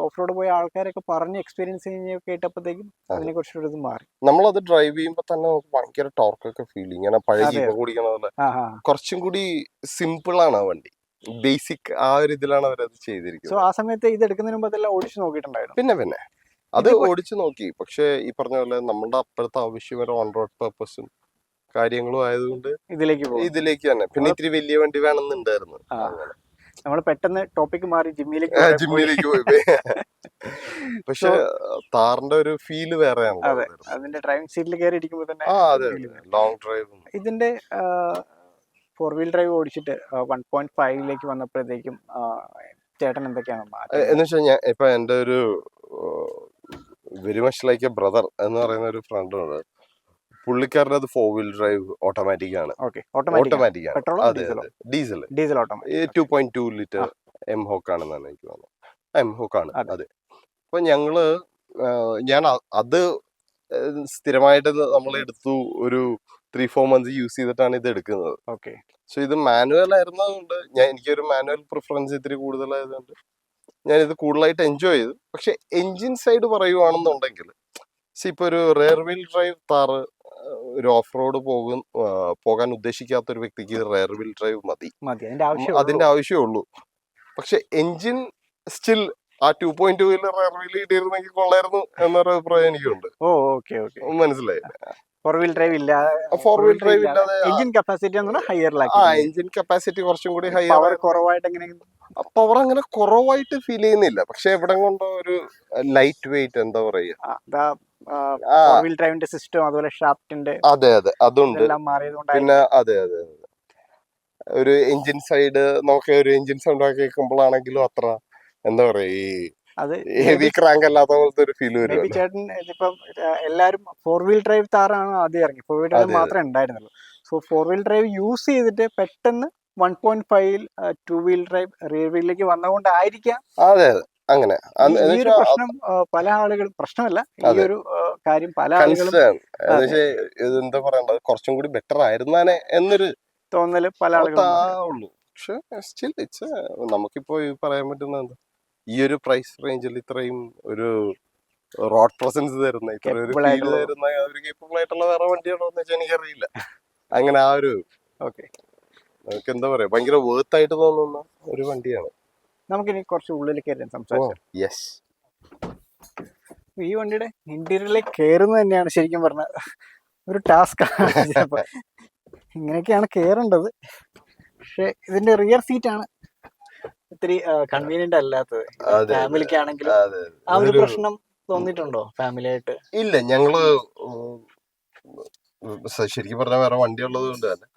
ഓഫ് റോഡ് പോയ ആൾക്കാരൊക്കെ പറഞ്ഞ് എക്സ്പീരിയൻസ് കേട്ടപ്പോഴത്തേക്കും അതിനെ കുറിച്ചൊരു ഇത് മാറി. നമ്മളത് ഡ്രൈവ് ചെയ്യുമ്പോൾ തന്നെ നമുക്ക് ഭയങ്കര ടോർക്കൊക്കെ ഫീൽ ചെയ്യും. ഇങ്ങനെ പഴയ അതെ. ജീപ്പ് ഓടിക്കണ പോലെ ആ ആ കുറച്ചും കൂടി സിമ്പിൾ ആണ് ആ വണ്ടി. ബേസിക് ആ ഒരു ഇതിലാണ് അവരത് സോ ചെയ്തിരിക്കുന്നത്. ആ സമയത്ത് ഇത് എടുക്കുന്നതിന് മുമ്പ് അതെല്ലാം ഓടിച്ചു നോക്കിയിട്ടുണ്ടായിരുന്നു. പിന്നെ അത് ഇതിപ്പോ ഓടിച്ചു നോക്കി. പക്ഷെ ഈ പറഞ്ഞ പോലെ നമ്മുടെ അപ്പോഴത്തെ ആവശ്യപരം ഓൺ റോഡ് പർപ്പസും കാര്യങ്ങളും ആയതുകൊണ്ട് ഇതിലേക്ക് പോകും. ഇതിലേക്ക് തന്നെ. പിന്നെ ഇത്തിരി വലിയ വണ്ടി വേണമെന്നുണ്ടായിരുന്നു. ആ അങ്ങനെ നമ്മൾ പെട്ടെന്ന് ടോപ്പിക് മാറി ജിമ്മിലേക്ക് കുറെ പോയി. ജിമ്മിലേക്ക് പോയി. പക്ഷെ താറിന്റെ ഒരു ഫീല് വേറെയാണല്ലോ അതെ, വരുന്നത്. അതിന്റെ ഡ്രൈവിംഗ് സീറ്റിൽ കയറി ഇരിക്കുമ്പോൾ തന്നെ അതെ feel ചെയ്തു. ലോങ് ഡ്രൈവും ഇതിന്റെ 4 വീൽ ഡ്രൈവ് ഓടിച്ചിട്ട് 1.5 വന്നപ്പോഴത്തേക്കും ചേട്ടൻ എന്തൊക്കെയാണ് മാറ്റം? എന്ന് വെച്ചാൽ ഞാൻ ഇപ്പൊ എന്റെ ഒരു very much like a brother എന്ന് പറയുന്ന ഒരു ഫ്രണ്ട് ഉണ്ട്. പുള്ളിക്കാരൻ്റെ അത് 4 വീൽ ഡ്രൈവ് ഓട്ടോമാറ്റിക് ആണ്. ഓക്കെ, ഓട്ടോമാറ്റിക് ഓട്ടോമാറ്റിക് ആണ്. പെട്രോളോ അതെ ഡീസലോ? അതെ diesel diesel automatic. 2.2 litre M hawk ആണെന്നാണ് എനിക്ക് തോന്നുന്നത്. എം ഹോക്ക് ആണ് അതെ. അതെ. അപ്പൊ ഞങ്ങള് ഞാൻ അത് സ്ഥിരമായിട്ട് നമ്മൾ എടുത്തു ഒരു 3-4 മന്ത്സ് യൂസ് ചെയ്തിട്ടാണ് ഇത് എടുക്കുന്നത്. ഓക്കെ, സോ ഇത് മാനുവൽ ആയിരുന്നതുകൊണ്ട് എനിക്കൊരു മാനുവൽ പ്രിഫറൻസ് ഇത്തിരി കൂടുതലായതുകൊണ്ട് ഞാൻ ഇത് കൂടുതലായിട്ട് എൻജോയ് ചെയ്തു. പക്ഷെ എൻജിൻ സൈഡ് പറയുവാണെന്നുണ്ടെങ്കിൽ ഇപ്പൊ ഒരു റെയർ വീൽ ഡ്രൈവ് താറ് ഒരു ഓഫ് റോഡ് പോകാൻ ഉദ്ദേശിക്കാത്ത ഒരു വ്യക്തിക്ക് റെയർ വീൽ ഡ്രൈവ് മതി. അതിന്റെ ആവശ്യമേ ഉള്ളൂ. പക്ഷെ എൻജിൻ സ്റ്റിൽ ആ 2.2 റെയർ വീൽ കിട്ടിയിരുന്നെങ്കിൽ കൊള്ളായിരുന്നു എന്നൊരു അഭിപ്രായം എനിക്കുണ്ട്. മനസ്സിലായി. 4 വീൽ ഡ്രൈവ് ഇല്ല, 4 വീൽ ഡ്രൈവ് ഇല്ലാതെ എൻജിൻ കപ്പാസിറ്റി എൻജിൻ കപ്പാസിറ്റി കുറച്ചും കൂടി ഹയർ. പവർ കുറവായിട്ട് എങ്ങനെ? പവർ അങ്ങനെ കുറവായിട്ട് ഫീൽ ചെയ്യുന്നില്ല. പക്ഷെ എവിടെ കൊണ്ടോ ഒരു ലൈറ്റ് വെയിറ്റ് എന്താ പറയുക, 4 വീൽ ഡ്രൈവിന്റെ സിസ്റ്റം അതുപോലെ ഷാഫ്റ്റിന്റെ അതെ അതുണ്ട്. മാറിയതുകൊണ്ട് പിന്നെ അതെ ഒരു എൻജിൻ സൈഡ് നമുക്ക് ഒരു എൻജിൻ സൗണ്ട് ഒക്കെ കേൾക്കുമ്പോഴാണെങ്കിലും അത്ര എന്താ പറയാ ഈ ഹെവി ക്രാങ്ക് അല്ലാത്ത പോലത്തെ ഒരു ഫീൽ വരും. ചേട്ടൻ ഇതിപ്പം എല്ലാരും 4 വീൽ ഡ്രൈവ് താറാണ് ആദ്യം ഇറങ്ങി. 4 വീൽ ഡ്രൈവ് മാത്രമേ ഉണ്ടായിരുന്നുള്ളൂ. സോ 4 വീൽ ഡ്രൈവ് യൂസ് ചെയ്തിട്ട് പെട്ടെന്ന് 1.5 2 വീൽ ഡ്രൈവ് റിയർ വീലിലേക്ക് വന്നതുകൊണ്ടായിരിക്കാം. അതെ അങ്ങനെ ഈ ഒരു പ്രശ്നം പല ആളുകളും, പ്രശ്നമല്ല ഈ ഒരു കാര്യം പല ആളുകളും എന്താ പറയണ്ടത്, കുറച്ചും കൂടി ബെറ്റർ ആയിരുന്നാനെ എന്നൊരു തോന്നല് പല ആളുകളും. പക്ഷെ സ്റ്റിൽ ഇറ്റ്സ് നമുക്കിപ്പോ പറയാൻ പറ്റുന്ന എന്താ, ഈ ഒരു പ്രൈസ് റേഞ്ചിൽ ഇത്രയും ഒരു റോഡ് പ്രസൻസ് തരുന്ന, ഇത്ര ഒരു ഫീൽ തരുന്ന ഒരു കേപ്പബിൾ ആയിട്ടുള്ള വേറെ വണ്ടിയാണോ എന്ന് വെച്ചാൽ എനിക്കറിയില്ല. അങ്ങനെ ആ ഒരു നമുക്ക് എന്താ പറയാ ഭയങ്കര വേർത്ത് ആയിട്ട് തോന്നുന്ന ഒരു വണ്ടിയാണ്. നമുക്കിനി കുറച്ച് ഉള്ളിൽ കയറി സംസാരിക്കാം. ഈ വണ്ടിയുടെ ഇന്റീരിയറിലേക്ക് കയറുന്നത് തന്നെയാണ് ശരിക്കും പറഞ്ഞ ഒരു ടാസ്ക്. ഇങ്ങനെയൊക്കെയാണ് കയറേണ്ടത്. പക്ഷെ ഇതിന്റെ റിയർ സീറ്റ് ആണ് ഇത്തിരി കൺവീനിയന്റ് അല്ലാത്തത്. ഫാമിലിക്ക് ആണെങ്കിലും ആ ഒരു പ്രശ്നം തോന്നിയിട്ടുണ്ടോ ഫാമിലി ആയിട്ട്? ഇല്ല, ഞങ്ങള് ശരിക്കും പറഞ്ഞാൽ വേറെ വണ്ടി ഉള്ളത് കൊണ്ട് തന്നെ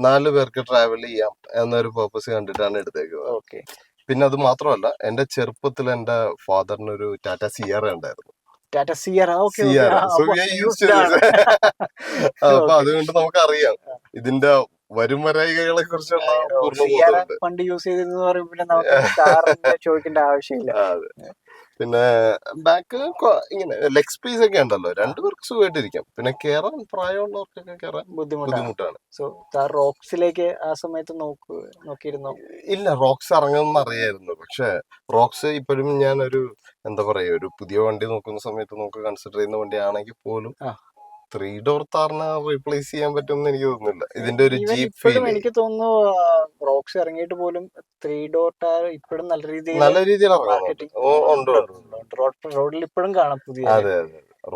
4 പേർക്ക് ട്രാവൽ ചെയ്യാം എന്നൊരു പർപ്പസ് കണ്ടിട്ടാണ് എടുത്തേക്കുന്നത്. പിന്നെ അത് മാത്രമല്ല, എന്റെ ചെറുപ്പത്തിൽ എന്റെ ഫാദറിനൊരു ടാറ്റ സിയറ ഉണ്ടായിരുന്നു. അപ്പൊ അതുകൊണ്ട് നമുക്കറിയാം ഇതിന്റെ വരുംവരായികളെ കുറിച്ചുള്ള പൂർണ്ണബോധമുണ്ട്. പണ്ട് യൂസ് ചെയ്തിരുന്നു പറയുമ്പോൾ നമുക്ക് ചോദിക്കേണ്ട ആവശ്യമില്ല. പിന്നെ ബാക്ക് ഇങ്ങനെ ലെഗ് സ്പേസ് ഒക്കെ ഉണ്ടല്ലോ, 2 പേർക്ക് സുഖമായിട്ടിരിക്കാം. പിന്നെ കേറാൻ പ്രായമുള്ളവർക്കൊക്കെ കേറാൻ ബുദ്ധിമുട്ടാണ്. റോക്സിലേക്ക് ആ സമയത്ത് നോക്കിയിരുന്നോ? ഇല്ല, റോക്സ് ഇറങ്ങുമെന്ന് അറിയായിരുന്നു. പക്ഷെ റോക്സ് ഇപ്പോഴും ഞാൻ ഒരു എന്താ പറയാ ഒരു പുതിയ വണ്ടി നോക്കുന്ന സമയത്ത് നമുക്ക് കൺസിഡർ ചെയ്യുന്ന വണ്ടിയാണെങ്കിൽ പോലും 3 ഡോർ താറിനെ റീപ്ലേസ് ചെയ്യാൻ പറ്റുമെന്ന് എനിക്ക് തോന്നുന്നില്ല. ഇതിന്റെ ഒരു ജീപ്പ് ഫീൽ എനിക്ക് തോന്നുന്നു. റോക്സ് ഇറങ്ങിയിട്ട് പോലും 3 ഡോർ ടയർ ഇപ്പോഴും നല്ല രീതിയിൽ റോഡിൽ ഇപ്പോഴും കാണാം പുതിയ. അതെ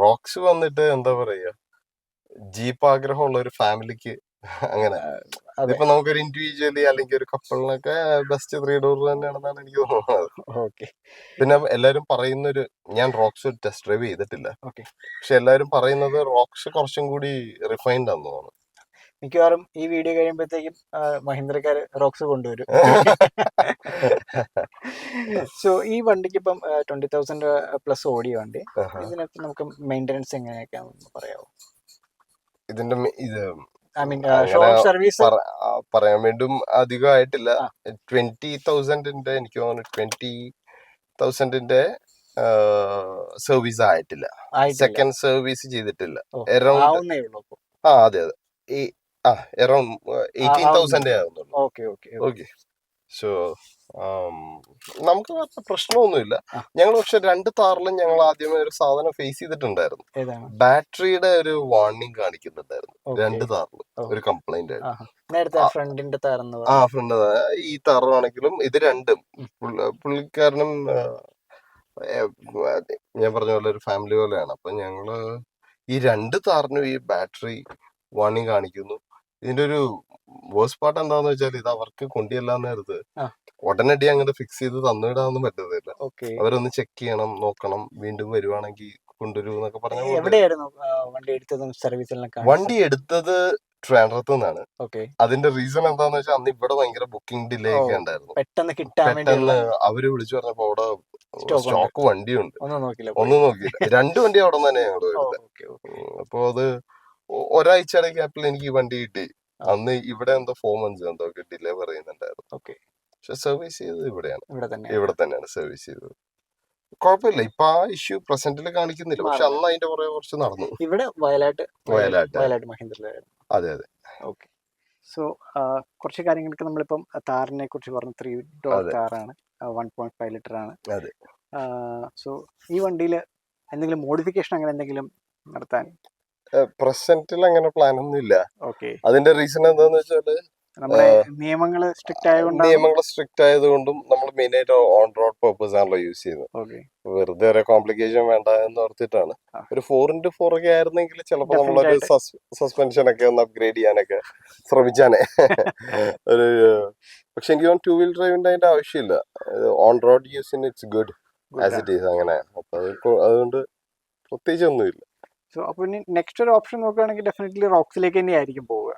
റോക്സ് വന്നിട്ട് എന്താ പറയാ ജീപ്പ് ആഗ്രഹമുള്ള ഒരു ഫാമിലിക്ക് അങ്ങനെ ഇപ്പൊ നമുക്കൊരു ഇൻഡിവിജ്വലി അല്ലെങ്കിൽ ഒരു കപ്പിളിനൊക്കെ ബെസ്റ്റ് 3 ഡോർ തന്നെയാണെന്നാണ് എനിക്ക് തോന്നുന്നത്. പിന്നെ എല്ലാരും പറയുന്നൊരു, ഞാൻ റോക്സ് ടെസ്റ്റ് ഡ്രൈവ് ചെയ്തിട്ടില്ല, പക്ഷെ എല്ലാരും പറയുന്നത് റോക്സ് കുറച്ചും കൂടി റിഫൈൻഡ് ആണെന്ന് തോന്നുന്നു. മിക്കവാറും ഈ വീഡിയോ കഴിയുമ്പോഴത്തേക്കും മഹീന്ദ്രക്കാര് റോക്സ് കൊണ്ടുവരും. സോ ഈ വണ്ടിക്ക് ഇപ്പം 20,000 പ്ലസ് ഓടിയ വണ്ടി. ഇതിനകത്ത് നമുക്ക് മെയിൻ്റെനൻസ് എങ്ങനെയൊക്കെയാണെന്ന് പറയാമോ? ഇതിന്റെ സർവീസ് പറയാൻ വേണ്ടും അധികമായിട്ടില്ല. 20,000 എനിക്ക് തോന്നുന്നു 20,000 സർവീസ് ആയിട്ടില്ല. സെക്കൻഡ് സർവീസ് ചെയ്തിട്ടില്ല. അതെ അറൌണ്ട് 18,000 ആവുന്നുള്ളൂ. സോ നമുക്ക് വേറെ പ്രശ്നമൊന്നുമില്ല. ആ. ഞങ്ങൾ പക്ഷെ 2 താറിലും ഞങ്ങൾ ആദ്യമേ ഒരു സാധനം ഫേസ് ചെയ്തിട്ടുണ്ടായിരുന്നു. ഏതാണ്? ബാറ്ററിയുടെ ഒരു വാർണിംഗ് കാണിക്കുന്നുണ്ടായിരുന്നു ഓക്കെ. 2 താറിലും. ഓ. ഒരു കംപ്ലൈന്റ് ആയിട്ട്. ആഹാ. നേരത്തെ ആ, ഫ്രണ്ടിന്റെ താറെന്ന് ആ പറഞ്ഞു. ഫ്രണ്ട് ഈ താറാണെങ്കിലും ഇത് രണ്ടും ഉം. പുള്ളിക്കാരനും ഏഹ്, ഞാൻ പറഞ്ഞ പോലെ ഒരു ഫാമിലി പോലെയാണ്. അപ്പൊ ഞങ്ങള് ഈ 2 താറിനും ഈ ബാറ്ററി വാർണിംഗ് കാണിക്കുന്നു. ഇതിന്റെ ഒരു വേഴ്സ്റ്റ് പാർട്ട് എന്താന്ന് വെച്ചാൽ ഇത് അവർക്ക് കൊണ്ടുചെല്ലാൻ നേരത്ത് ആ. ഉടനടി അങ്ങോട്ട് ഫിക്സ് ചെയ്ത് തന്നിടാനൊന്നും പറ്റത്തില്ല. ഓക്കെ. അവരൊന്ന് ചെക്ക് ചെയ്യണം, നോക്കണം, വീണ്ടും വരുവാണെങ്കിൽ കൊണ്ടുവരൂ എന്നൊക്കെ പറഞ്ഞ പോലെ. എവിടെയായിരുന്നു വണ്ടി എടുത്തതും സർവീസിലെല്ലാം കാണിച്ചത്? വണ്ടി എടുത്തത് ട്രിവാൻഡ്രത്ത് നിന്നാണ്. ഓക്കെ. അതിന്റെ റീസൺ എന്താന്ന് വെച്ചാൽ അന്ന് ഇവിടെ ഭയങ്കര ബുക്കിംഗ് ഡിലേ ഒക്കെ ഉണ്ടായിരുന്നു. പെട്ടെന്ന് കിട്ടാൻ വേണ്ടിയുള്ള പെട്ടെന്ന് അവര് വിളിച്ചു പറഞ്ഞപ്പോ അവിടെ സ്റ്റോക്ക് ഉണ്ട്. സ്റ്റോക്ക് വണ്ടിയുണ്ട്. ഒന്നും നോക്കില്ല. ഒന്നും നോക്കിയില്ല. 2 വണ്ടി അവിടെ നിന്ന് തന്നെ ഞങ്ങള് ഓ, എടുത്തത്. Okay, okay. അപ്പൊ അത് ഒരാഴ്ചയുടെ ഗ്യാപ്പിൽ എനിക്ക് ഈ വണ്ടി കിട്ടി. ആ. അന്ന് ഇവിടെ എന്തോ 4 months എന്തോ ഡിലേ പറയുന്നുണ്ടായിരുന്നു. ഓക്കെ. പക്ഷെ സർവീസ് ചെയ്തത് ഇവിടെയാണ്. ഇവിടെ തന്നെ. ഇവിടെ തന്നെയാണ് സർവീസ് ചെയ്തത്. കുഴപ്പമില്ല. ഇപ്പൊ ആ ഇഷ്യൂ പ്രസന്റിൽ കാണിക്കുന്നില്ല. പക്ഷെ മാറില്ല. അന്ന് അതിന്റെ പുറകെ കുറച്ച് നടന്നു. ഇവിടെ വയലാട്ട് വയലാട്ട്. മഹീന്ദ്രയിലായിരുന്നു. അതെ അതെ ഓക്കെ. സോ കുറച്ച് കാര്യങ്ങൾക്ക് നമ്മളിപ്പം താറിനെ കുറിച്ച് പറഞ്ഞു. 3 door അതെ താറാണ്, 1.5 ലിറ്റർ ആണ്. അതെ. സോ ഈ വണ്ടിയിൽ എന്തെങ്കിലും മോഡിഫിക്കേഷൻ അങ്ങനെ എന്തെങ്കിലും നടത്താൻ? പ്രസന്റിൽ അങ്ങനെ പ്ലാൻ ഒന്നും ഇല്ല. ഓക്കെ. അതിന്റെ റീസൺ എന്താന്ന് വെച്ചാല് നമ്മുടെ നിയമങ്ങൾ സ്ട്രിക്റ്റ് ആയതുകൊണ്ടാണ്. നിയമങ്ങൾ സ്ട്രിക്റ്റ് ആയതുകൊണ്ടും നമ്മൾ മെയിൻ ആയിട്ട് ഓൺ റോഡ് പർപ്പസ് ആണല്ലോ യൂസ് ചെയ്യുന്നത്. ഓക്കെ. വെറുതെ ഒരു കോംപ്ലിക്കേഷൻ വേണ്ട എന്ന് ഓർത്തിട്ടാണ്. ആ. ഒരു 4x4 ഒക്കെ ആയിരുന്നെങ്കിൽ ചിലപ്പോൾ Definitely നമ്മളൊരു ആയിട്ട്. സസ്പെൻഷൻ ഒക്കെ ഒന്ന് അപ്ഗ്രേഡ് ചെയ്യാനൊക്കെ ശ്രമിച്ചാനേ. ഒരു പക്ഷെ എനിക്ക് 2 വീൽ ഡ്രൈവിന്റെ അതിന്റെ ആവശ്യമില്ല. ഓൺ റോഡ് യൂസിന് it's good as it is. അങ്ങനെ അപ്പൊ അതുകൊണ്ട് പ്രത്യേകിച്ച് ഒന്നുമില്ല. സോ അപ്പോൾ ഇനി നെക്സ്റ്റ് ഒരു ഓപ്ഷൻ നോക്കുകയാണെങ്കിൽ ഡെഫിനറ്റ്ലി റോക്സിലേക്ക് തന്നെ ആയിരിക്കും പോവുക.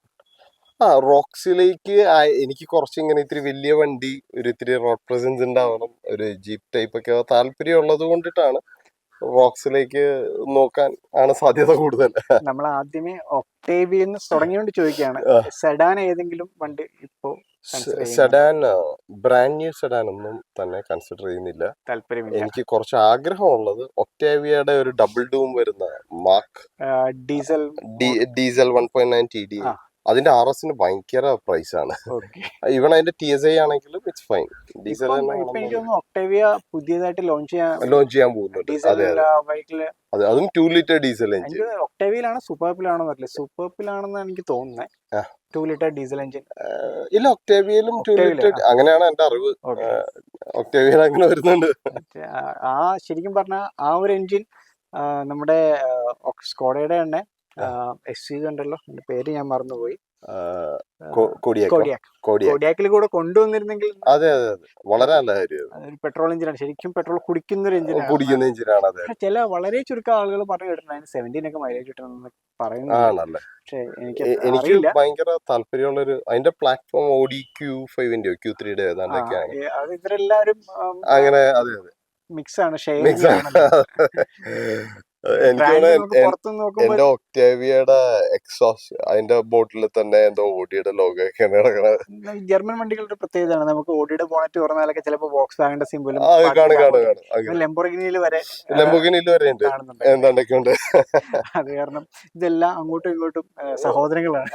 റോക്സിലേക്ക് എനിക്ക് കുറച്ച് ഇങ്ങനെ ഇത്തിരി വലിയ വണ്ടി, ഒരു ഇത്തിരി റോഡ് പ്രസൻസ് ഉണ്ടാവണം, ഒരു ജീപ്പ് ടൈപ്പ് ഒക്കെ താല്പര്യം ഉള്ളത് കൊണ്ടിട്ടാണ് റോക്സിലേക്ക് നോക്കാൻ ആണ് സാധ്യത കൂടുതൽ. നമ്മൾ ആദ്യമേ ഒക്ടേവിയെന്ന് തുടങ്ങിയോണ്ട് ചോദിക്കുകയാണ്. സെഡാൻ ഏതെങ്കിലും വണ്ടി ഇപ്പോ സെഡാൻ, ബ്രാൻഡ് ന്യൂ സെഡാൻ ഒന്നും തന്നെ കൺസിഡർ ചെയ്യുന്നില്ല. താല്പര്യമില്ല. എനിക്ക് കുറച്ച് ആഗ്രഹമുള്ളത് ഒക്ടേവിയയുടെ ഒരു ഡബിൾ ഡൂം വരുന്ന മാർക്ക് ഡീസൽ 1.9 TD. അതിന്റെ RSന് ഭയങ്കര പ്രൈസ് ആണ്. ഈവൻ അതിന്റെ TSI ആണെങ്കിലും ഇറ്റ്സ് ഫൈൻ. ഡീസൽ എനിക്ക് തോന്നുന്നു ഒക്ടേവിയ പുതിയതായിട്ട് ലോഞ്ച് ചെയ്യാൻ പോകുന്നുണ്ട്. അതെ അതെ, അതും 2 ലിറ്റർ ഡീസൽ എഞ്ചിൻ. ഒക്ടേവിയയിലാണ് സൂപ്പർബിലാണോ അറിയില്ല. സൂപ്പർബിലാണെന്ന് എനിക്ക് തോന്നുന്നത്. 2 ലിറ്റർ ഡീസൽ എഞ്ചിൻ ഇല്ല, ഒക്ടേവിയയിലും 2 ലിറ്റർ അങ്ങനെയാണ് എന്റെ അറിവ്. ഒക്ടേവിയയിൽ അങ്ങനെ വരുന്നുണ്ട്. ശരിക്കും പറഞ്ഞാൽ ആ ഒരു എഞ്ചിൻ നമ്മുടെ സ്കോഡയുടെ തന്നെ SUV ഉണ്ടല്ലോ, അതിന്റെ പേര് ഞാൻ മറന്നുപോയി. കോഡിയാക്കിൽ കൂടെ കൊണ്ടുവന്നിരുന്നെങ്കിൽ അതെ അതെ അതെ, വളരെ നല്ല കാര്യം. അതൊരു പെട്രോൾ എഞ്ചിനാണ്, ശരിക്കും പെട്രോൾ കുടിക്കുന്ന ഒരു എഞ്ചിനാണ്. ചില വളരെ ചുരുക്കം ആളുകൾ പറഞ്ഞു കേട്ടിട്ടുണ്ട് 17 ഒക്കെ മൈലേജ് കിട്ടണമെന്ന് പറയുന്നത്. പക്ഷെ എനിക്ക് ഭയങ്കര താല്പര്യമുള്ളൊരു അതിന്റെ പ്ലാറ്റ്ഫോം Audi Q5 Q3 അത് ഇവരെല്ലാരും അങ്ങനെ. അതെ അതെ, മിക്സ് ആണ്, എന്റെ ഒക്ടേവിയയുടെ എക്സോസ്റ്റ് അതിന്റെ ബോട്ടിൽ തന്നെ എന്തോ ഓഡിയുടെ ലോഗോ ഒക്കെയാണ് കിടക്കുന്നത്. ജർമ്മൻ വണ്ടികളുടെ പ്രത്യേകതയാണ്, നമുക്ക് ഓഡിയുടെ ബോണറ്റ് തുറന്നാലൊക്കെ ചിലപ്പോൾ വോക്സ് വാഗന്റെ സിംബലും ലംബോർഗിനിയിൽ വരെ ഉണ്ട്, എന്താണ്ടൊക്കെ ഉണ്ട്. അത് കാരണം ഇതെല്ലാം അങ്ങോട്ടും ഇങ്ങോട്ടും സഹോദരങ്ങളാണ്.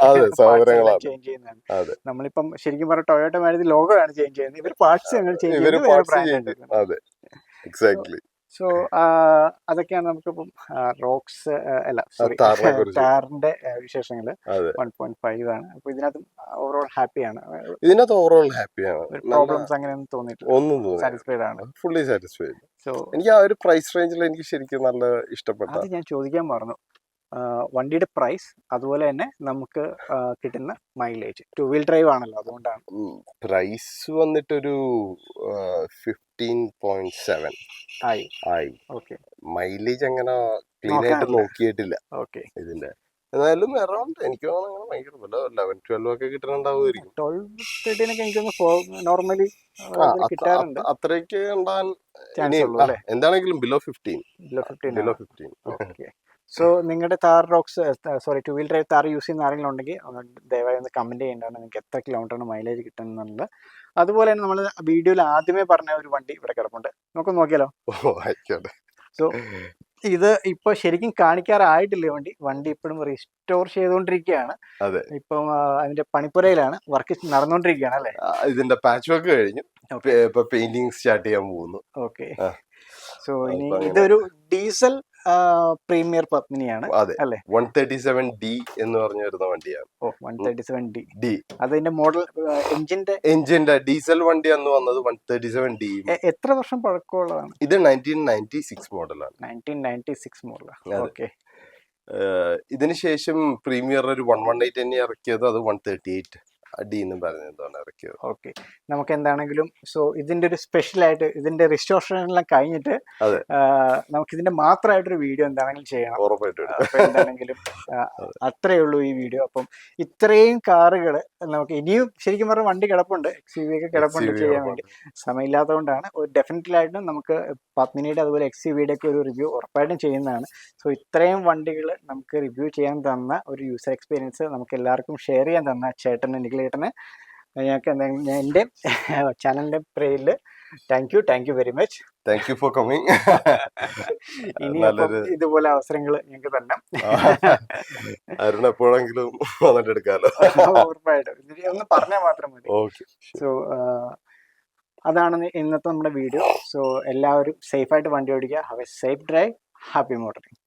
ചേഞ്ച് ചെയ്യുന്നതാണ്. നമ്മളിപ്പം ശരിക്കും പറഞ്ഞ ടൊയോട്ട മാരുതി ലോഗോ ആണ് ചേഞ്ച് ചെയ്യുന്നത്, ഇവർ പാർട്സ് അങ്ങനെ ചേഞ്ച് ചെയ്യുന്നത്. സോ അതൊക്കെയാണ് നമുക്കിപ്പം റോക്സ് അല്ല സോറി താറിന്റെ വിശേഷങ്ങള്. 1.5 ആണ്. അപ്പൊ ഇതിനകത്തും ഓവറോൾ ഹാപ്പിയാണ്. പ്രോബ്ലംസ് അങ്ങനെയൊന്നും തോന്നിയിട്ടില്ല. സാറ്റിസ്ഫൈഡ് ആണ്, ഫുള്ളി സാറ്റിസ്ഫൈഡ്. സോ എനിക്ക് ആ ഒരു പ്രൈസ് റേഞ്ചിൽ എനിക്ക് ശരിക്കും നല്ല ഇഷ്ടപ്പെട്ടു. അത് ഞാൻ ചോദിക്കാൻ മറന്നു, വണ്ടിയുടെ പ്രൈസ് അതുപോലെ തന്നെ നമുക്ക് കിട്ടുന്ന മൈലേജ്. 2 വീൽ ഡ്രൈവ് ആണല്ലോ, അതുകൊണ്ടാണ്. പ്രൈസ് വന്നിട്ടൊരു 15.7 ആയി. മൈലേജ് അങ്ങനെ ക്ലീൻ ആയിട്ട് നോക്കിയിട്ടില്ല ഇതിന്റെ. എന്നാലും അറൗണ്ട് എനിക്ക് തോന്നുന്നു ഭയങ്കര 11-12 ഒക്കെ കിട്ടുന്നുണ്ടാവുമായിരിക്കും. 12-13 ഒക്കെ എനിക്ക് നോർമലി കിട്ടാറുണ്ട്. അത്രയ്ക്ക് ഉണ്ടാൻ എന്താണെങ്കിലും ബിലോ 15. സോ നിങ്ങളുടെ Thar rocks 2 wheel drive Thar use ചെയ്യുന്ന ആരെങ്കിലും ഉണ്ടെങ്കിൽ ദയവായി ഒന്ന് കമന്റ് ചെയ്യേണ്ടതാണ് നിങ്ങൾക്ക് എത്ര കിലോമീറ്ററാണ് മൈലേജ് കിട്ടുന്നുള്ളത്. അതുപോലെ തന്നെ നമ്മൾ വീഡിയോയിൽ ആദ്യമേ പറഞ്ഞ ഒരു വണ്ടി ഇവിടെ കിടപ്പുണ്ട്, നമുക്ക് നോക്കിയാലോ? സോ ഇത് ഇപ്പൊ ശരിക്കും കാണിക്കാറായിട്ടില്ല വണ്ടി ഇപ്പോഴും റീസ്റ്റോർ ചെയ്തുകൊണ്ടിരിക്കുകയാണ്. അതെ. ഇപ്പം അതിന്റെ പണിപ്പുരയിലാണ്, വർക്ക് നടന്നുകൊണ്ടിരിക്കുകയാണ് അല്ലേ? ഇതിന്റെ പാച്ച് വർക്ക് കഴിഞ്ഞു, Okay. ഇപ്പൊ പെയിന്റിങ് സ്റ്റാർട്ട് ചെയ്യാൻ പോകുന്നു. ഓക്കെ. ആ. സോ ഇനി അപ്പൊ അങ്ങനെ. ഇതൊരു ഡീസൽ പ്രീമിയർ പത്മിനിയാണ് അതെ, അല്ലേ? 137D എന്ന് പറഞ്ഞു വരുന്ന വണ്ടിയാണ്. ഓ 137D. ഡി അതിന്റെ മോഡൽ എഞ്ചിന്റെ എഞ്ചിന്റെ ഡീസൽ വണ്ടി അന്ന് വന്നത് 137D. എത്ര വർഷം പഴക്കമുള്ളതാണ്? ഇത് 1996 മോഡലാണ്. 1996 മോഡൽ. അതെ. ഓക്കെ. ഇതിന് ശേഷം പ്രീമിയർ ഒരു 118 തന്നെ ഇറക്കിയത്, അത് 138D എന്ന് പറഞ്ഞതാണ് ഇറക്കിയത്. ഓക്കെ. നമുക്ക് എന്താണെങ്കിലും സോ ഇതിന്റെ ഒരു സ്പെഷ്യലായിട്ട് ഇതിന്റെ റിസ്റ്റോറേഷൻ എല്ലാം കഴിഞ്ഞിട്ട് അതെ. നമുക്ക് ഇതിന്റെ മാത്രമായിട്ടൊരു വീഡിയോ എന്താണെങ്കിലും ചെയ്യണം. ഉറപ്പായിട്ടും. അപ്പൊ എന്താണെങ്കിലും അത്രേ ഉള്ളൂ ഈ വീഡിയോ. അപ്പം ഇത്രയും കാറുകൾ നമുക്ക് ഇനിയും ശരിക്കും പറഞ്ഞ വണ്ടി കിടപ്പുണ്ട്, XUV ഒക്കെ കിടപ്പുണ്ട് ചെയ്യാൻ വേണ്ടി. സമയമില്ലാത്തതുകൊണ്ടാണ്. ഡെഫിനറ്റ്ലായിട്ടും നമുക്ക് പത്മിനിയുടെ അതുപോലെ XUVയുടെ ഒക്കെ ഒരു റിവ്യൂ ഉറപ്പായിട്ടും ചെയ്യുന്നതാണ്. സോ ഇത്രയും വണ്ടികൾ നമുക്ക് റിവ്യൂ ചെയ്യാൻ തന്ന ഒരു യൂസർ എക്സ്പീരിയൻസ് നമുക്ക് എല്ലാവർക്കും ഷെയർ ചെയ്യാൻ തന്ന ചേട്ടന്, നിഖിലേട്ടന്, ഞങ്ങൾക്ക് എന്തെങ്കിലും എൻ്റെ ചാനലിൻ്റെ പേരിൽ thank you very much. Thank you for coming. ഇനി ഇതുപോലെ അവസരങ്ങൾ ഞങ്ങൾക്ക് തന്നെ അരുൺ എപ്പോഴെങ്കിലും വന്നിട്ട് എടുക്കാമല്ലോ. ഉറപ്പായിട്ടും ഒന്ന് പറഞ്ഞാൽ മാത്രം മതി. ഓക്കെ. സോ അതാണ് ഇന്നത്തെ നമ്മുടെ വീഡിയോ. സോ എല്ലാവരും സേഫായിട്ട് വണ്ടി ഓടിക്കുക. Have A safe drive. Happy motoring.